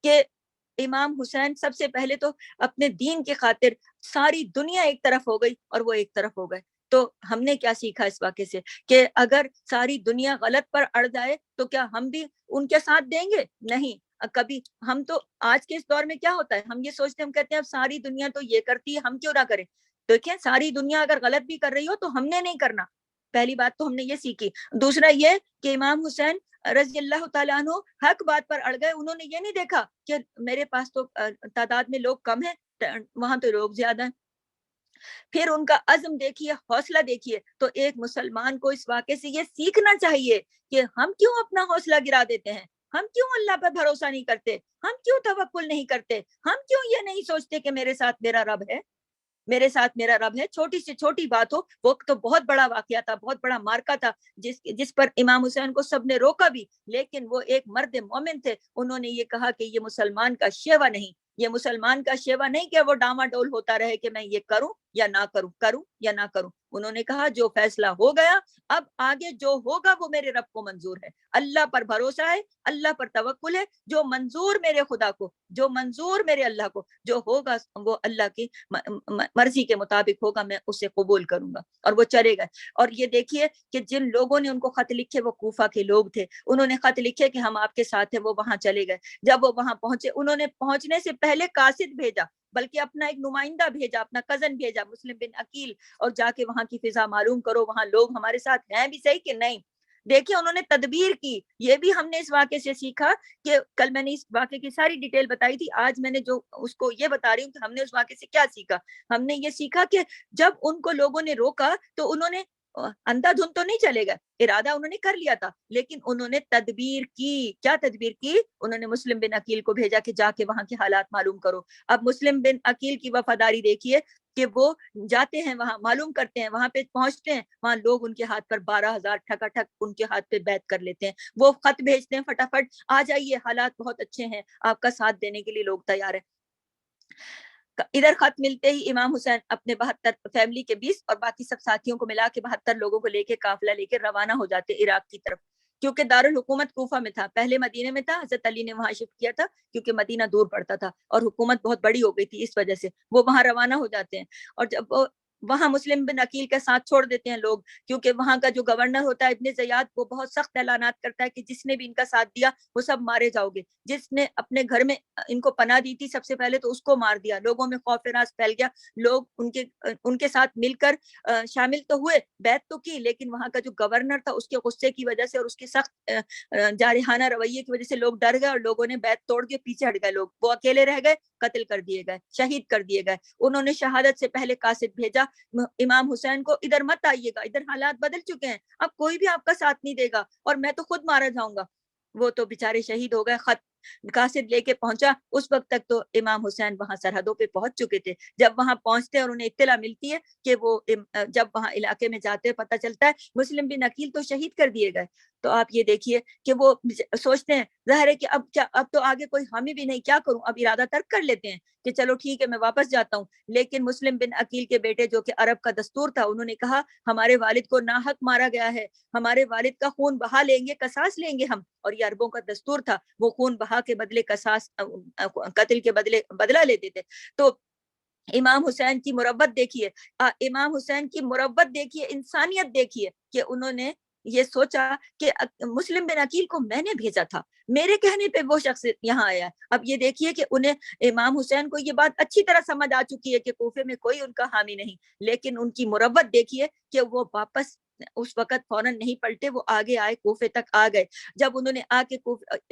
کہ امام حسین سب سے پہلے تو اپنے دین کی خاطر ساری دنیا ایک طرف ہو گئی اور وہ ایک طرف ہو گئے. تو ہم نے کیا سیکھا اس واقعے سے کہ اگر ساری دنیا غلط پر اڑ جائے تو کیا ہم بھی ان کے ساتھ دیں گے؟ نہیں. کبھی ہم تو آج کے اس دور میں کیا ہوتا ہے, ہم یہ سوچتے ہیں, ہم کہتے ہیں اب ساری دنیا تو یہ کرتی ہے, ہم کیوں نہ کریں. دیکھیں ساری دنیا اگر غلط بھی کر رہی ہو تو ہم نے نہیں کرنا. پہلی بات تو ہم نے یہ سیکھی. دوسرا یہ کہ امام حسین رضی اللہ تعالیٰ عنہ حق بات پر اڑ گئے. انہوں نے یہ نہیں دیکھا کہ میرے پاس تو تعداد میں لوگ کم ہیں, وہاں تو لوگ زیادہ ہیں. پھر ان کا عزم دیکھیے, حوصلہ دیکھیے. تو ایک مسلمان کو اس واقعے سے یہ سیکھنا چاہیے کہ ہم کیوں اپنا حوصلہ گرا دیتے ہیں, ہم کیوں اللہ پر بھروسہ نہیں کرتے, ہم کیوں توکل نہیں کرتے, ہم کیوں یہ نہیں سوچتے کہ میرے ساتھ میرا رب ہے, میرے ساتھ میرا رب ہے. چھوٹی سے چھوٹی بات ہو, وہ تو بہت بڑا واقعہ تھا, بہت بڑا مارکا تھا جس پر امام حسین کو سب نے روکا بھی, لیکن وہ ایک مرد مومن تھے. انہوں نے یہ کہا کہ یہ مسلمان کا شیوا نہیں, یہ مسلمان کا شیوا نہیں کہ وہ ڈاما ڈول ہوتا رہے کہ میں یہ کروں یا نہ کروں, کروں یا نہ کروں. انہوں نے کہا جو فیصلہ ہو گیا, اب آگے جو ہوگا وہ میرے رب کو منظور ہے. اللہ پر بھروسہ ہے, اللہ پر توکل ہے. جو منظور میرے خدا کو, جو منظور میرے اللہ کو, جو ہوگا وہ اللہ کی مرضی کے مطابق ہوگا, میں اسے قبول کروں گا. اور وہ چلے گئے. اور یہ دیکھیے کہ جن لوگوں نے ان کو خط لکھے وہ کوفہ کے لوگ تھے. انہوں نے خط لکھے کہ ہم آپ کے ساتھ ہیں, وہ وہاں چلے گئے. جب وہ وہاں پہنچے, انہوں نے پہنچنے سے پہلے قاصد بھیجا, بلکہ اپنا ایک نمائندہ بھیجا, اپنا کزن بھیجا, مسلم بن عقیل, اور جا کے وہاں کی فضا معلوم کرو, وہاں لوگ ہمارے ساتھ ہیں بھی صحیح کہ نہیں. دیکھیے انہوں نے تدبیر کی. یہ بھی ہم نے اس واقعے سے سیکھا کہ کل میں نے اس واقعے کی ساری ڈیٹیل بتائی تھی, آج میں نے جو اس کو یہ بتا رہی ہوں کہ ہم نے اس واقعے سے کیا سیکھا. ہم نے یہ سیکھا کہ جب ان کو لوگوں نے روکا تو انہوں نے اندھا دھند تو نہیں چلے گئے, ارادہ انہوں نے کر لیا تھا, لیکن انہوں نے تدبیر کی. کیا تدبیر کی؟ انہوں نے مسلم بن عقیل کو بھیجا کہ جا کے وہاں کے حالات معلوم کرو. اب مسلم بن عقیل کی وفاداری دیکھیے کہ وہ جاتے ہیں وہاں, معلوم کرتے ہیں, وہاں پہ پہنچتے ہیں, وہاں لوگ ان کے ہاتھ پر 12,000 ٹھکا ٹھک ان کے ہاتھ پہ بیعت کر لیتے ہیں. وہ خط بھیجتے ہیں فٹافٹ, آ جائیے حالات بہت اچھے ہیں, آپ کا ساتھ دینے کے لیے لوگ تیار ہیں. ادھر خط ملتے ہی امام حسین اپنے 72 فیملی کے 20 اور باقی سب ساتھیوں کو ملا کے 72 لوگوں کو لے کے قافلہ لے کے روانہ ہو جاتے عراق کی طرف, کیونکہ دارالحکومت کوفہ میں تھا. پہلے مدینے میں تھا, حضرت علی نے وہاں شفٹ کیا تھا کیونکہ مدینہ دور پڑتا تھا اور حکومت بہت بڑی ہو گئی تھی, اس وجہ سے وہ وہاں روانہ ہو جاتے ہیں. اور جب وہاں مسلم بن عقیل کے ساتھ چھوڑ دیتے ہیں لوگ, کیونکہ وہاں کا جو گورنر ہوتا ہے ابن زیاد, وہ بہت سخت اعلانات کرتا ہے کہ جس نے بھی ان کا ساتھ دیا وہ سب مارے جاؤ گے. جس نے اپنے گھر میں ان کو پناہ دی تھی سب سے پہلے تو اس کو مار دیا. لوگوں میں خوف راز پھیل گیا, لوگ ان کے ساتھ مل کر شامل تو ہوئے, بیعت تو کی, لیکن وہاں کا جو گورنر تھا اس کے غصے کی وجہ سے اور اس کے سخت جارحانہ رویے کی وجہ سے لوگ ڈر گئے اور لوگوں نے بیعت توڑ کے پیچھے ہٹ گئے. لوگ وہ اکیلے رہ گئے, قتل کر دیے گئے, شہید کر دیے گئے. انہوں نے شہادت سے پہلے قاصد بھیجا امام حسین کو, ادھر مت آئیے گا, ادھر حالات بدل چکے ہیں, اب کوئی بھی آپ کا ساتھ نہیں دے گا اور میں تو خود مارا جاؤں گا. وہ تو بیچارے شہید ہو گئے. خط قاصد لے کے پہنچا, اس وقت تک تو امام حسین وہاں سرحدوں پہ پہنچ چکے تھے. جب وہاں پہنچتے اور انہیں اطلاع ملتی ہے کہ وہ جب وہاں علاقے میں جاتے پتہ چلتا ہے مسلم بن عقیل تو شہید کر دیے گئے, تو آپ یہ دیکھیے کہ وہ سوچتے ہیں ظاہر ہے کہ اب تو آگے کوئی حامی بھی نہیں, کیا کروں, اب ارادہ ترک کر لیتے ہیں کہ چلو ٹھیک ہے میں واپس جاتا ہوں. لیکن مسلم بن عقیل کے بیٹے جو کہ عرب کا دستور تھا, انہوں نے کہا ہمارے والد کو ناحق مارا گیا ہے, ہمارے والد کا خون بہا لیں گے, قصاص لیں گے ہم. اور یہ عربوں کا دستور تھا, وہ خون بہا کے بدلے قصاص, قتل کے بدلے بدلہ لیتے تھے. تو امام حسین کی مروت دیکھیے, امام حسین کی مروت دیکھیے, انسانیت دیکھیے کہ انہوں نے یہ سوچا کہ مسلم بن عقیل کو میں نے بھیجا تھا, میرے کہنے پہ وہ شخص یہاں آیا. اب یہ دیکھیے کہ انہیں امام حسین کو یہ بات اچھی طرح سمجھ آ چکی ہے کہ کوفے میں کوئی ان کا حامی نہیں, لیکن ان کی مروت دیکھیے کہ وہ واپس اس وقت فوراً نہیں پلٹے, وہ آگے آئے, کوفے تک آ گئے. جب انہوں نے آ کے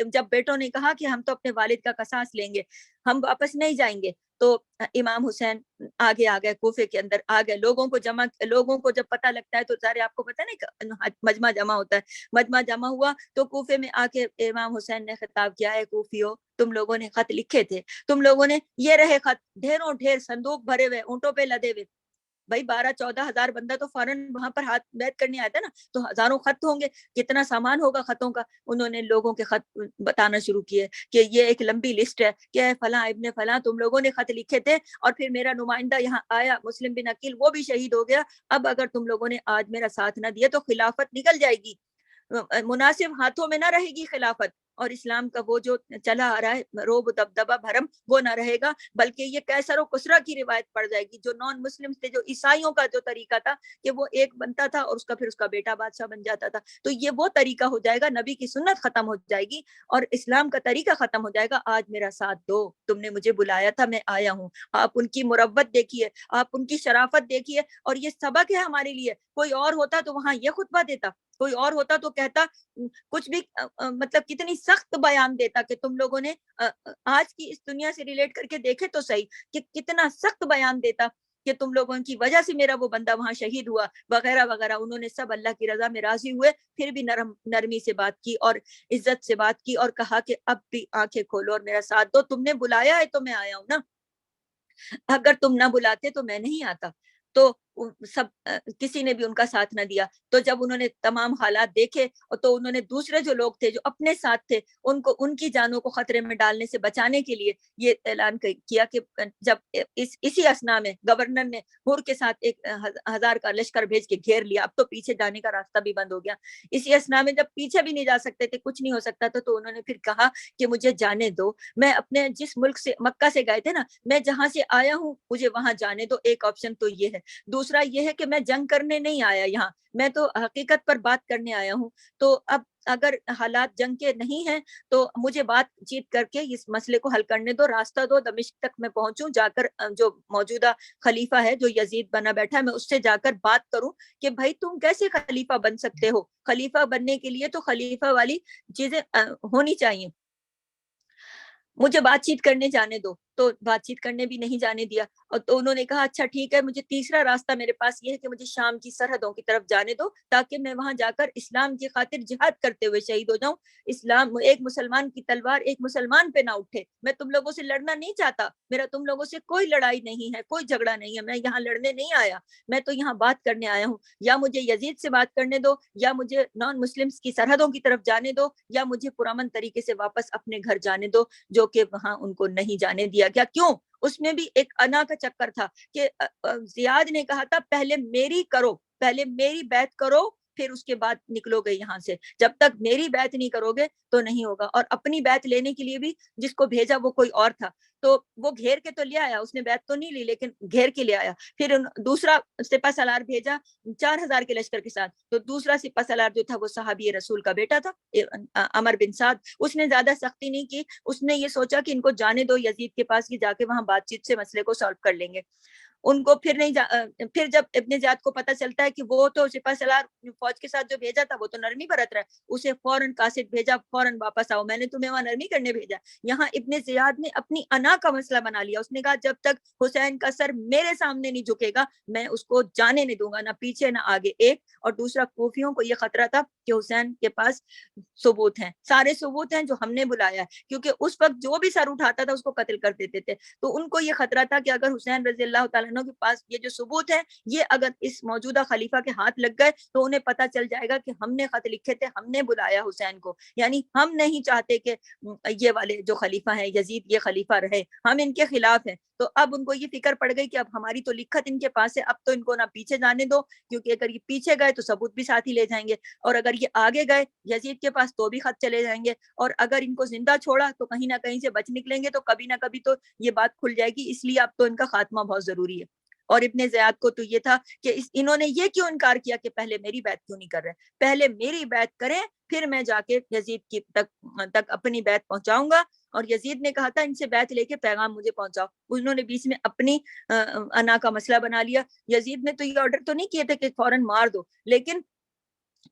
جب بیٹوں نے کہا کہ ہم تو اپنے والد کا قصاص لیں گے, ہم واپس نہیں جائیں گے, تو امام حسین آگے آ گئے, کوفے کے اندر آ گئے. لوگوں کو جب پتہ لگتا ہے تو سارے آپ کو پتہ نہیں مجمع جمع ہوتا ہے, مجمع جمع ہوا تو کوفے میں آ کے امام حسین نے خطاب کیا ہے, کوفیو تم لوگوں نے خط لکھے تھے, تم لوگوں نے یہ رہے خط, ڈھیروں ڈھیر صندوق بھرے ہوئے, اونٹوں پہ لدے ہوئے, بھائی 12-14 ہزار بندہ تو فوراً وہاں پر ہاتھ بیعت کرنے آتا ہے نا، تو ہزاروں خط ہوں گے، کتنا سامان ہوگا خطوں کا. انہوں نے لوگوں کے خط بتانا شروع کیے کہ یہ ایک لمبی لسٹ ہے کہ فلاں ابن فلاں تم لوگوں نے خط لکھے تھے، اور پھر میرا نمائندہ یہاں آیا مسلم بن عقیل، وہ بھی شہید ہو گیا. اب اگر تم لوگوں نے آج میرا ساتھ نہ دیا تو خلافت نکل جائے گی، مناسب ہاتھوں میں نہ رہے گی خلافت، اور اسلام کا وہ جو چلا آ رہا ہے روب دبدبا بھرم وہ نہ رہے گا، بلکہ یہ کیسر و کسرا کی روایت پڑ جائے گی. جو نان مسلم تھے، جو عیسائیوں کا جو طریقہ تھا کہ وہ ایک بنتا تھا اور پھر اس کا بیٹا بادشاہ بن جاتا تھا، تو یہ وہ طریقہ ہو جائے گا، نبی کی سنت ختم ہو جائے گی اور اسلام کا طریقہ ختم ہو جائے گا. آج میرا ساتھ دو، تم نے مجھے بلایا تھا، میں آیا ہوں. آپ ان کی مروت دیکھیے، آپ ان کی شرافت دیکھیے، اور یہ سبق ہے ہمارے لیے. کوئی اور ہوتا تو وہاں یہ خطبہ دیتا، کوئی اور ہوتا تو کہتا کچھ بھی مطلب کتنی سخت بیان دیتا کہ تم لوگوں نے آج کی اس دنیا سے ریلیٹ کر کے دیکھے تو صحیح کہ کتنا سخت بیان دیتا کہ تم لوگوں کی وجہ سے میرا وہ بندہ وہاں شہید ہوا وغیرہ وغیرہ. انہوں نے سب اللہ کی رضا میں راضی ہوئے، پھر بھی نرمی سے بات کی اور عزت سے بات کی، اور کہا کہ اب بھی آنکھیں کھولو اور میرا ساتھ دو. تم نے بلایا ہے تو میں آیا ہوں نا، اگر تم نہ بلاتے تو میں نہیں آتا. تو سب کسی نے بھی ان کا ساتھ نہ دیا. تو جب انہوں نے تمام حالات دیکھے تو انہوں نے دوسرے جو لوگ تھے جو اپنے ساتھ تھے ان کی جانوں کو خطرے میں ڈالنے سے بچانے کے لیے یہ اعلان کیا کہ جب اسی اسنا میں گورنر نے ہور کے ساتھ 1,000 کا لشکر بھیج کے گھیر لیا، اب تو پیچھے جانے کا راستہ بھی بند ہو گیا. اسی اسنا میں جب پیچھے بھی نہیں جا سکتے تھے، کچھ نہیں ہو سکتا تھا، تو انہوں نے پھر کہا کہ مجھے جانے دو، میں اپنے جس ملک سے مکہ سے گئے تھے نا، میں جہاں سے آیا ہوں مجھے وہاں جانے دو. ایک آپشن تو یہ ہے. دوسرا یہ ہے کہ میں جنگ کرنے نہیں آیا یہاں، میں تو حقیقت پر بات کرنے آیا ہوں. تو اب اگر حالات جنگ کے نہیں ہیں تو مجھے بات چیت کر کے اس مسئلے کو حل کرنے دو، راستہ دو دمشق تک میں پہنچوں، جا کر جو موجودہ خلیفہ ہے جو یزید بنا بیٹھا ہے میں اس سے جا کر بات کروں کہ بھائی تم کیسے خلیفہ بن سکتے ہو. خلیفہ بننے کے لیے تو خلیفہ والی چیزیں ہونی چاہیے، مجھے بات چیت کرنے جانے دو. تو بات چیت کرنے بھی نہیں جانے دیا. اور تو انہوں نے کہا اچھا ٹھیک ہے، مجھے تیسرا راستہ میرے پاس یہ ہے کہ مجھے شام کی سرحدوں کی طرف جانے دو تاکہ میں وہاں جا کر اسلام کی خاطر جہاد کرتے ہوئے شہید ہو جاؤں. اسلام ایک مسلمان کی تلوار ایک مسلمان پہ نہ اٹھے. میں تم لوگوں سے لڑنا نہیں چاہتا، میرا تم لوگوں سے کوئی لڑائی نہیں ہے، کوئی جھگڑا نہیں ہے، میں یہاں لڑنے نہیں آیا، میں تو یہاں بات کرنے آیا ہوں. یا مجھے یزید سے بات کرنے دو، یا مجھے نان مسلمس کی سرحدوں کی طرف جانے دو، یا مجھے پرامن طریقے سے واپس اپنے گھر جانے دو، جو کہ وہاں ان کو نہیں جانے دیا گیا. کیوں؟ اس میں بھی ایک انا کا چکر تھا کہ زیاد نے کہا تھا پہلے میری کرو، پہلے میری بیعت کرو، پھر اس کے بعد نکلو گے یہاں سے. جب تک میری بیعت نہیں کرو گے تو نہیں ہوگا. اور اپنی بیعت لینے کے لیے بھی جس کو بھیجا وہ کوئی اور تھا، تو وہ گھیر کے تو لے آیا، اس نے بیعت تو نہیں لی لیکن گھیر کے لے آیا. پھر دوسرا سپہ سالار بھیجا 4,000 کے لشکر کے ساتھ، تو دوسرا سپہ سالار جو تھا وہ صحابی رسول کا بیٹا تھا عمر بن سعد. اس نے زیادہ سختی نہیں کی، اس نے یہ سوچا کہ ان کو جانے دو یزید کے پاس، کی جا کے وہاں بات چیت سے مسئلے کو سالو کر لیں گے. ان کو پھر نہیں پھر جب ابن زیاد کو پتہ چلتا ہے کہ وہ تو سپہ سالار فوج کے ساتھ جو بھیجا تھا وہ تو نرمی برت رہا ہے، اسے فوراً قاصد بھیجا، فوراً واپس آؤ، میں نے تمہیں وہاں نرمی کرنے بھیجا. یہاں ابن زیاد نے اپنی انا کا مسئلہ بنا لیا. اس نے کہا جب تک حسین کا سر میرے سامنے نہیں جھکے گا میں اس کو جانے نہیں دوں گا، نہ پیچھے نہ آگے. ایک اور دوسرا کوفیوں کو یہ خطرہ تھا کہ حسین کے پاس ثبوت ہیں، سارے ثبوت ہیں جو ہم نے بلایا ہے، کیونکہ اس وقت جو بھی سر اٹھاتا تھا اس کو قتل کر دیتے تھے. تو ان کو یہ خطرہ تھا کہ اگر حسین رضی اللہ تعالیٰ عنہ کے پاس یہ جو ثبوت ہے یہ اگر اس موجودہ خلیفہ کے ہاتھ لگ گئے تو انہیں پتہ چل جائے گا کہ ہم نے خط لکھے تھے، ہم نے بلایا حسین کو، یعنی ہم نہیں چاہتے کہ یہ والے جو خلیفہ ہیں یزید یہ خلیفہ رہے، ہم ان کے خلاف ہیں. تو اب ان کو یہ فکر پڑ گئی کہ اب ہماری تو لکھت ان کے پاس ہے، اب تو ان کو نہ پیچھے جانے دو، کیونکہ اگر یہ پیچھے گئے تو ثبوت بھی ساتھ ہی لے جائیں گے، اور اگر یہ آگے گئے یزید کے پاس تو بھی خط چلے جائیں گے، اور اگر ان کو زندہ چھوڑا تو کہیں نہ کہیں سے بچ نکلیں گے، تو کبھی نہ کبھی تو یہ بات کھل جائے گی. اس لیے اب تو ان کا خاتمہ بہت ضروری ہے. اور ابن زیاد کو تو یہ تھا کہ انہوں نے یہ کیوں انکار کیا کہ پہلے میری بیعت کیوں نہیں کر رہے، پہلے میری بیعت کریں پھر میں جا کے یزید کی تک اپنی بیعت پہنچاؤں گا. اور یزید نے کہا تھا ان سے بیعت لے کے پیغام مجھے پہنچاؤ. انہوں نے بیچ میں اپنی انا کا مسئلہ بنا لیا. یزید نے تو یہ آرڈر تو نہیں کیے تھے کہ فوراً مار دو، لیکن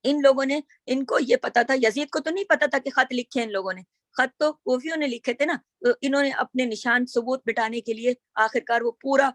ان لوگوں نے، ان کو یہ پتا تھا، یزید کو تو نہیں پتا تھا کہ خط لکھے ان لوگوں نے، خط تو کوفیوں نے لکھے تھے نا. تو انہوں نے اپنے نشان ثبوت بٹانے کے لیے آخرکار وہ پورا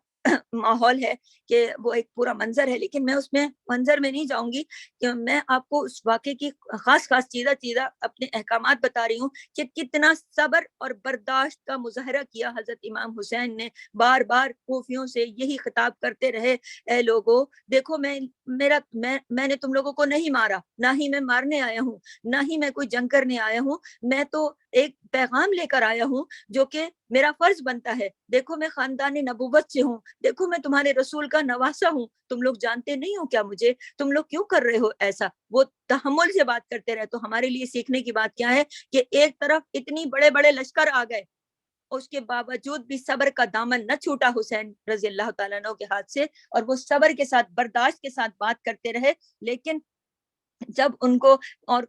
ماحول ہے کہ وہ ایک پورا منظر ہے، لیکن میں اس میں منظر میں نہیں جاؤں گی، کہ میں آپ کو اس واقعے کی خاص چیزہ اپنے احکامات بتا رہی ہوں کہ کتنا صبر اور برداشت کا مظاہرہ کیا حضرت امام حسین نے، بار بار کوفیوں سے یہی خطاب کرتے رہے، اے لوگو دیکھو میں نے تم لوگوں کو نہیں مارا، نہ ہی میں مارنے آیا ہوں، نہ ہی میں کوئی جنگ کرنے آیا ہوں، میں تو ایک پیغام لے کر آیا ہوں جو کہ میرا فرض بنتا ہے، دیکھو میں خاندان نبوت سے ہوں، دیکھو میں تمہارے رسول کا نواسا ہوں، تم لوگ جانتے نہیں ہو کیا مجھے، تم لوگ کیوں کر رہے ہو ایسا؟ وہ تحمل سے بات کرتے رہے۔ تو ہمارے لیے سیکھنے کی بات کیا ہے کہ ایک طرف اتنی بڑے بڑے لشکر آ گئے، اس کے باوجود بھی صبر کا دامن نہ چھوٹا حسین رضی اللہ تعالیٰ عنہ کے ہاتھ سے، اور وہ صبر کے ساتھ برداشت کے ساتھ بات کرتے رہے۔ لیکن جب ان کو اور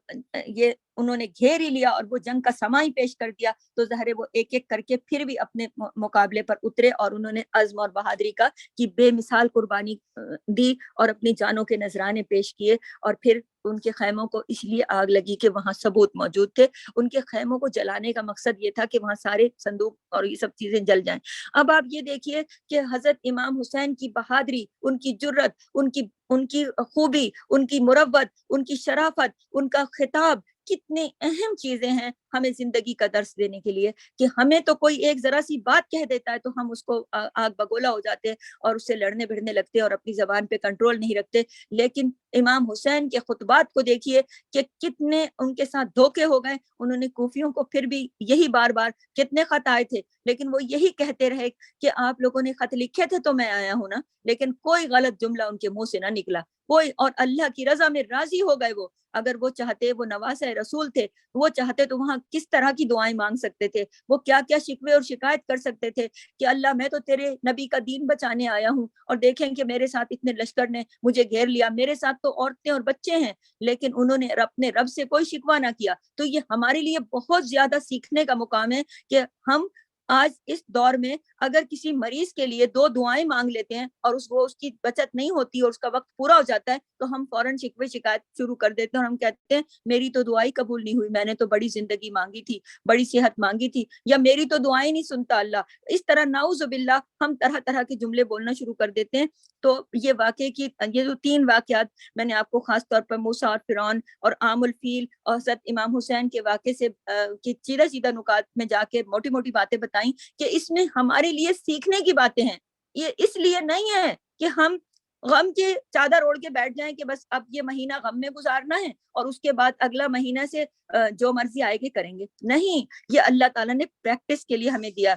یہ انہوں نے گھیر ہی لیا اور وہ جنگ کا سما ہی پیش کر دیا، تو ظاہر ہے وہ ایک ایک کر کے پھر بھی اپنے مقابلے پر اترے، اور انہوں نے عزم اور بہادری کی بے مثال قربانی دی اور اپنی جانوں کے نذرانے پیش کیے، اور پھر ان کے خیموں کو اس لیے آگ لگی کہ وہاں ثبوت موجود تھے۔ ان کے خیموں کو جلانے کا مقصد یہ تھا کہ وہاں سارے صندوق اور یہ سب چیزیں جل جائیں۔ اب آپ یہ دیکھیے کہ حضرت امام حسین کی بہادری، ان کی جرت، ان کی خوبی، ان کی مروت، ان کی شرافت، ان کا خطاب، کتنے اہم چیزیں ہیں ہمیں زندگی کا درس دینے کے لیے، کہ ہمیں تو کوئی ایک ذرا سی بات کہہ دیتا ہے تو ہم اس کو آگ بگولا ہو جاتے ہیں اور اس سے لڑنے بھڑنے لگتے ہیں اور اپنی زبان پہ کنٹرول نہیں رکھتے۔ لیکن امام حسین کے خطبات کو دیکھیے کہ کتنے ان کے ساتھ دھوکے ہو گئے۔ انہوں نے کوفیوں کو پھر بھی یہی بار بار، کتنے خط آئے تھے لیکن وہ یہی کہتے رہے کہ آپ لوگوں نے خط لکھے تھے تو میں آیا ہوں نا، لیکن کوئی غلط جملہ ان کے منہ سے نہ نکلا کوئی، اور اللہ کی رضا میں راضی ہو گئے وہ۔ اگر وہ چاہتے، وہ نواسہ رسول تھے، وہ چاہتے تو وہاں کس طرح کی دعائیں مانگ سکتے تھے، وہ کیا کیا شکوے اور شکایت کر سکتے تھے کہ اللہ میں تو تیرے نبی کا دین بچانے آیا ہوں، اور دیکھیں کہ میرے ساتھ اتنے لشکر نے مجھے گھیر لیا، میرے ساتھ تو عورتیں اور بچے ہیں، لیکن انہوں نے اپنے رب سے کوئی شکوہ نہ کیا۔ تو یہ ہمارے لیے بہت زیادہ سیکھنے کا مقام ہے کہ ہم آج اس دور میں اگر کسی مریض کے لیے 2 دعائیں مانگ لیتے ہیں اور اس کی بچت نہیں ہوتی اور اس کا وقت پورا ہو جاتا ہے، تو ہم فوراً شکوے شکایت شروع کر دیتے ہیں اور ہم کہتے ہیں میری تو دعائی قبول نہیں ہوئی، میں نے تو بڑی زندگی مانگی تھی، بڑی صحت مانگی تھی، یا میری تو دعائیں نہیں سنتا اللہ۔ اس طرح نعوذ باللہ ہم طرح طرح کے جملے بولنا شروع کر دیتے ہیں۔ تو یہ واقعے کی یہ جو 3 واقعات میں نے آپ کو خاص طور پر موسیٰ اور فرعون اور عام الفیل اور حضرت امام حسین کے واقعے سے سیدھا سیدھا نکات میں جا کے موٹی موٹی باتیں بتائیں کہ اس میں ہمارے لیے سیکھنے کی باتیں ہیں۔ یہ اس لیے نہیں ہے کہ ہم غم کی چادر اوڑھ کے بیٹھ جائیں کہ بس اب یہ مہینہ غم میں گزارنا ہے اور اس کے بعد اگلا مہینہ سے جو مرضی آئے گی کریں گے، نہیں، یہ اللہ تعالیٰ نے پریکٹس کے لیے ہمیں دیا۔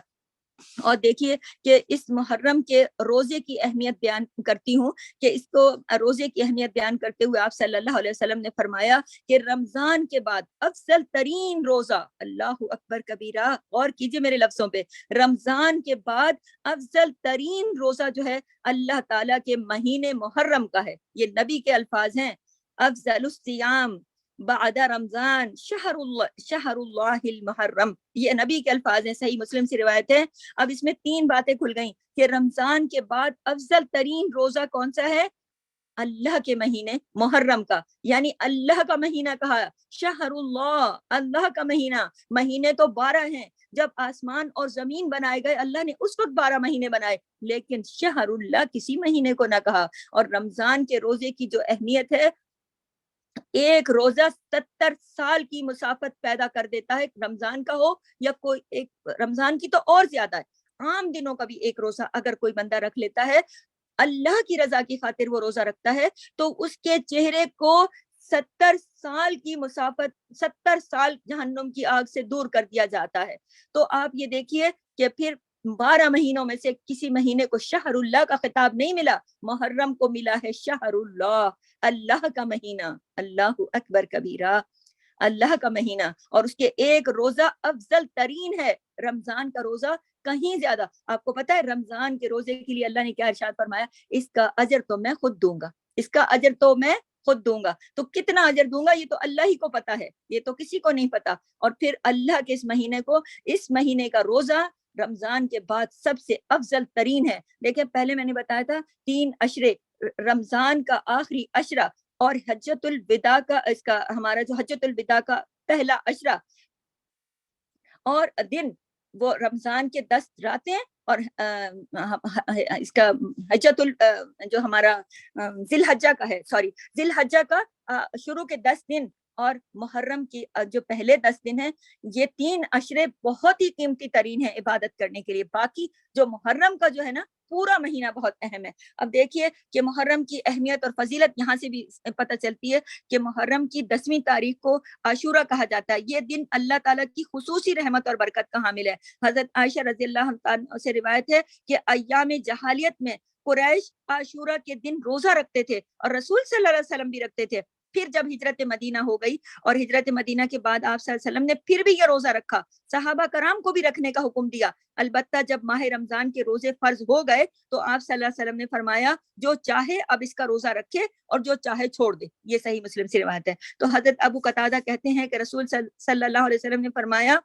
اور دیکھیے کہ اس محرم کے روزے کی اہمیت بیان کرتی ہوں کہ اس کو روزے کی اہمیت بیان کرتے ہوئے آپ صلی اللہ علیہ وسلم نے فرمایا کہ رمضان کے بعد افضل ترین روزہ، اللہ اکبر کبیرہ، غور کیجئے میرے لفظوں پہ، رمضان کے بعد افضل ترین روزہ جو ہے اللہ تعالیٰ کے مہینے محرم کا ہے۔ یہ نبی کے الفاظ ہیں، افضل الصیام بعد رمضان شہر اللہ المحرم، یہ نبی کے الفاظ ہیں، صحیح مسلم سے روایت ہے۔ اب اس میں 3 باتیں کھل گئیں کہ رمضان کے بعد افضل ترین روزہ کون سا ہے؟ اللہ کے مہینے محرم کا، یعنی اللہ کا مہینہ کہا، شہر اللہ، اللہ کا مہینہ۔ مہینے تو 12 ہیں، جب آسمان اور زمین بنائے گئے اللہ نے اس وقت 12 مہینے بنائے، لیکن شہر اللہ کسی مہینے کو نہ کہا۔ اور رمضان کے روزے کی جو اہمیت ہے، ایک روزہ 70 سال کی مسافت پیدا کر دیتا ہے، رمضان کا ہو یا کوئی ایک، رمضان کی تو اور زیادہ ہے، عام دنوں کا بھی ایک روزہ اگر کوئی بندہ رکھ لیتا ہے، اللہ کی رضا کی خاطر وہ روزہ رکھتا ہے، تو اس کے چہرے کو 70 سال کی مسافت، 70 سال جہنم کی آگ سے دور کر دیا جاتا ہے۔ تو آپ یہ دیکھیے کہ پھر 12 مہینوں میں سے کسی مہینے کو شہر اللہ کا خطاب نہیں ملا، محرم کو ملا ہے شہر اللہ، اللہ کا مہینہ، اللہ اکبر کبیرہ، اللہ کا مہینہ، اور اس کے ایک روزہ افضل ترین ہے، رمضان کا روزہ کہیں زیادہ۔ آپ کو پتا ہے رمضان کے روزے کے لیے اللہ نے کیا ارشاد فرمایا؟ اس کا اجر تو میں خود دوں گا، اس کا اجر تو میں خود دوں گا۔ تو کتنا اجر دوں گا یہ تو اللہ ہی کو پتا ہے، یہ تو کسی کو نہیں پتا۔ اور پھر اللہ کے اس مہینے کو، اس مہینے کا روزہ رمضان کے بعد سب سے افضل ترین ہے۔ دیکھیں پہلے میں نے بتایا تھا 3 عشرے، رمضان کا آخری عشرہ اور حجۃ الوداع کا، اس کا ہمارا جو حجۃ الوداع کا پہلا عشرہ اور دن وہ رمضان کے 10 راتیں اور اس کا حجت جو ہمارا ذی الحجہ کا ہے، ذی الحجہ کا شروع کے 10 دن اور محرم کی جو پہلے 10 دن ہیں، یہ 3 عشرے بہت ہی قیمتی ترین ہیں عبادت کرنے کے لیے. باقی جو محرم کا جو ہے نا پورا مہینہ بہت اہم ہے. اب دیکھیے کہ محرم کی اہمیت اور فضیلت یہاں سے بھی پتہ چلتی ہے کہ محرم کی 10ویں تاریخ کو عاشورہ کہا جاتا ہے. یہ دن اللہ تعالیٰ کی خصوصی رحمت اور برکت کا حامل ہے. حضرت عائشہ رضی اللہ عنہ سے روایت ہے کہ ایام جہالیت میں قریش عاشورہ کے دن روزہ رکھتے تھے اور رسول صلی اللہ علیہ وسلم بھی رکھتے تھے. پھر جب ہجرت مدینہ ہو گئی اور ہجرت مدینہ کے بعد آپ صلی اللہ علیہ وسلم نے پھر بھی یہ روزہ رکھا، صحابہ کرام کو بھی رکھنے کا حکم دیا. البتہ جب ماہ رمضان کے روزے فرض ہو گئے تو آپ صلی اللہ علیہ وسلم نے فرمایا جو چاہے اب اس کا روزہ رکھے اور جو چاہے چھوڑ دے. یہ صحیح مسلم سے روایت ہے. تو حضرت ابو قتادہ کہتے ہیں کہ رسول صلی اللہ علیہ وسلم نے فرمایا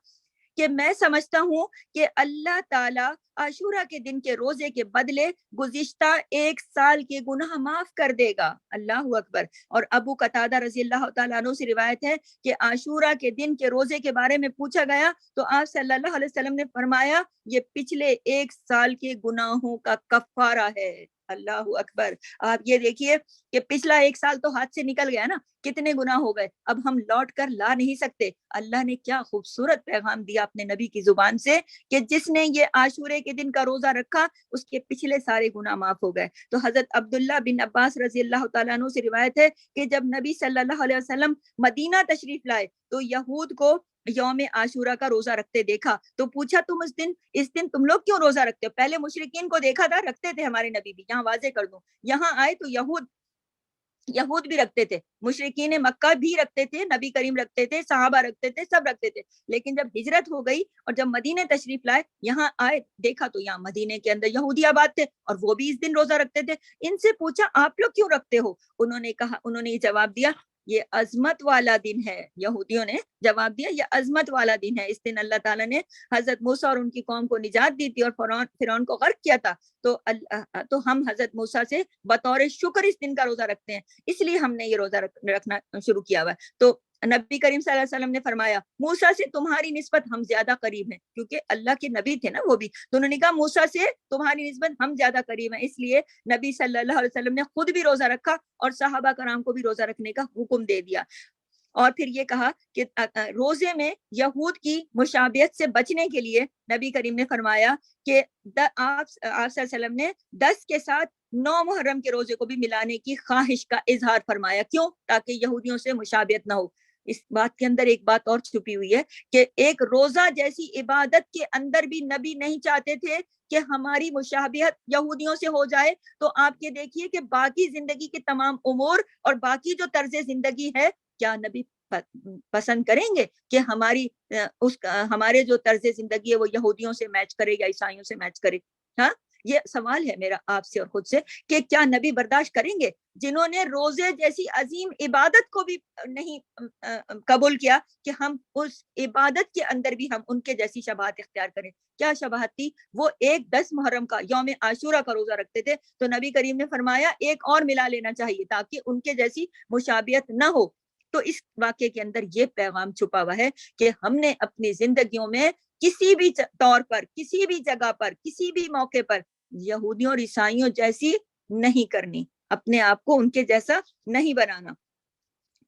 کہ میں سمجھتا ہوں کہ اللہ تعالیٰ عاشورہ کے دن کے روزے کے بدلے گزشتہ 1 سال کے گناہ معاف کر دے گا. اللہ اکبر. اور ابو قتادہ رضی اللہ تعالیٰ عنہ سے روایت ہے کہ عاشورہ کے دن کے روزے کے بارے میں پوچھا گیا تو آپ صلی اللہ علیہ وسلم نے فرمایا یہ پچھلے 1 سال کے گناہوں کا کفارہ ہے. اللہ اکبر. آپ یہ دیکھیے کہ پچھلا 1 سال تو ہاتھ سے نکل گیا نا، کتنے گناہ ہو گئے، اب ہم لوٹ کر لا نہیں سکتے. اللہ نے کیا خوبصورت پیغام دیا اپنے نبی کی زبان سے کہ جس نے یہ عاشورے کے دن کا روزہ رکھا اس کے پچھلے سارے گناہ معاف ہو گئے. تو حضرت عبداللہ بن عباس رضی اللہ تعالیٰ عنہ سے روایت ہے کہ جب نبی صلی اللہ علیہ وسلم مدینہ تشریف لائے تو یہود کو یوم عاشورہ کا روزہ رکھتے دیکھا تو پوچھا تم اس دن تم لوگ کیوں روزہ رکھتے ہو؟ پہلے مشرکین کو دیکھا تھا رکھتے تھے ہمارے نبی بھی، یہاں واضح کر دوں، یہاں آئے تو یہود بھی رکھتے تھے، مشرکین مکہ بھی رکھتے تھے، نبی کریم رکھتے تھے، صحابہ رکھتے تھے، سب رکھتے تھے. لیکن جب ہجرت ہو گئی اور جب مدینہ تشریف لائے یہاں آئے دیکھا تو یہاں مدینے کے اندر یہودی آباد تھے اور وہ بھی اس دن روزہ رکھتے تھے. ان سے پوچھا آپ لوگ کیوں رکھتے ہو؟ انہوں نے یہ جواب دیا یہ عظمت والا دن ہے. یہودیوں نے جواب دیا یہ عظمت والا دن ہے، اس دن اللہ تعالیٰ نے حضرت موسیٰ اور ان کی قوم کو نجات دی تھی اور فرعون کو غرق کیا تھا. تو ہم حضرت موسیٰ سے بطور شکر اس دن کا روزہ رکھتے ہیں، اس لیے ہم نے یہ روزہ رکھنا شروع کیا ہوا ہے. تو نبی کریم صلی اللہ علیہ وسلم نے فرمایا موسیٰ سے تمہاری نسبت ہم زیادہ قریب ہیں، کیونکہ اللہ کے نبی تھے نا وہ بھی، تو انہوں نے کہا موسیٰ سے تمہاری نسبت ہم زیادہ قریب ہیں. اس لیے نبی صلی اللہ علیہ وسلم نے خود بھی روزہ رکھا اور صحابہ کرام کو بھی روزہ رکھنے کا حکم دے دیا. اور پھر یہ کہا کہ روزے میں یہود کی مشابہت سے بچنے کے لیے نبی کریم نے فرمایا کہ آپ صلی اللہ علیہ وسلم نے 10 کے ساتھ 9 محرم کے روزے کو بھی ملانے کی خواہش کا اظہار فرمایا. کیوں؟ تاکہ یہودیوں سے مشابہت نہ ہو. اس بات کے اندر ایک بات اور چھپی ہوئی ہے کہ ایک روزہ جیسی عبادت کے اندر بھی نبی نہیں چاہتے تھے کہ ہماری مشابہت یہودیوں سے ہو جائے. تو آپ یہ دیکھیے کہ باقی زندگی کے تمام امور اور باقی جو طرز زندگی ہے کیا نبی پسند کریں گے کہ ہمارے جو طرز زندگی ہے وہ یہودیوں سے میچ کرے یا عیسائیوں سے میچ کرے؟ ہاں، یہ سوال ہے میرا آپ سے اور خود سے کہ کیا نبی برداشت کریں گے جنہوں نے روزے جیسی عظیم عبادت کو بھی نہیں قبول کیا کہ ہم اس عبادت کے اندر بھی ہم ان کے جیسی شباہت اختیار کریں؟ کیا شباہت تھی؟ وہ 10 محرم کا یوم عاشورہ کا روزہ رکھتے تھے تو نبی کریم نے فرمایا ایک اور ملا لینا چاہیے تاکہ ان کے جیسی مشابہت نہ ہو. تو اس واقعے کے اندر یہ پیغام چھپا ہوا ہے کہ ہم نے اپنی زندگیوں میں کسی بھی طور پر، کسی بھی جگہ پر، کسی بھی موقع پر یہودیوں اور عیسائیوں جیسی نہیں کرنی، اپنے آپ کو ان کے جیسا نہیں بنانا،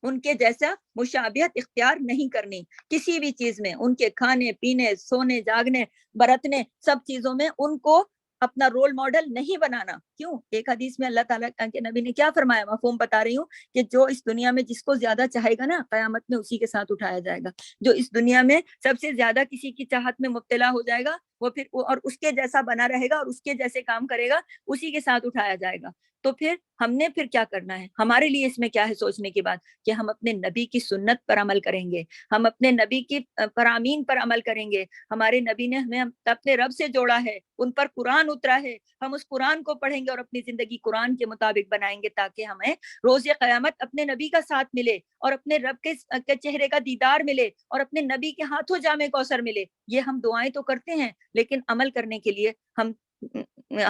ان کے جیسا مشابہت اختیار نہیں کرنی کسی بھی چیز میں، ان کے کھانے پینے، سونے جاگنے، برتنے، سب چیزوں میں ان کو اپنا رول ماڈل نہیں بنانا. کیوں؟ ایک حدیث میں اللہ تعالیٰ کے نبی نے کیا فرمایا، مفہوم بتا رہی ہوں کہ جو اس دنیا میں جس کو زیادہ چاہے گا نا قیامت میں اسی کے ساتھ اٹھایا جائے گا. جو اس دنیا میں سب سے زیادہ کسی کی چاہت میں مبتلا ہو جائے گا وہ پھر اور اس کے جیسا بنا رہے گا اور اس کے جیسے کام کرے گا اسی کے ساتھ اٹھایا جائے گا. تو پھر ہم نے پھر کیا کرنا ہے؟ ہمارے لیے اس میں کیا ہے سوچنے کی بات کہ ہم اپنے نبی کی سنت پر عمل کریں گے، ہم اپنے نبی کی فرامین پر عمل کریں گے. ہمارے نبی نے ہمیں اپنے رب سے جوڑا ہے، ان پر قرآن اترا ہے، ہم اس قرآن کو پڑھیں گے اور اپنی زندگی قرآن کے مطابق بنائیں گے تاکہ ہمیں روز قیامت اپنے نبی کا ساتھ ملے اور اپنے رب کے چہرے کا دیدار ملے اور اپنے نبی کے ہاتھوں جام کوثر ملے. یہ ہم دعائیں تو کرتے ہیں لیکن عمل کرنے کے لیے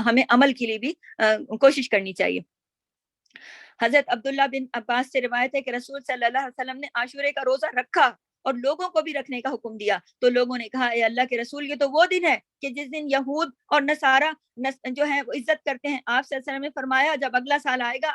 ہمیں عمل کے لیے بھی کوشش کرنی چاہیے. حضرت عبداللہ بن عباس سے روایت ہے کہ رسول صلی اللہ علیہ وسلم نے عاشورے کا روزہ رکھا اور لوگوں کو بھی رکھنے کا حکم دیا. تو لوگوں نے کہا اے اللہ کے رسول یہ تو وہ دن ہے کہ جس دن یہود اور نصارہ جو ہے وہ عزت کرتے ہیں. آپ صلی اللہ علیہ وسلم نے فرمایا جب اگلا سال آئے گا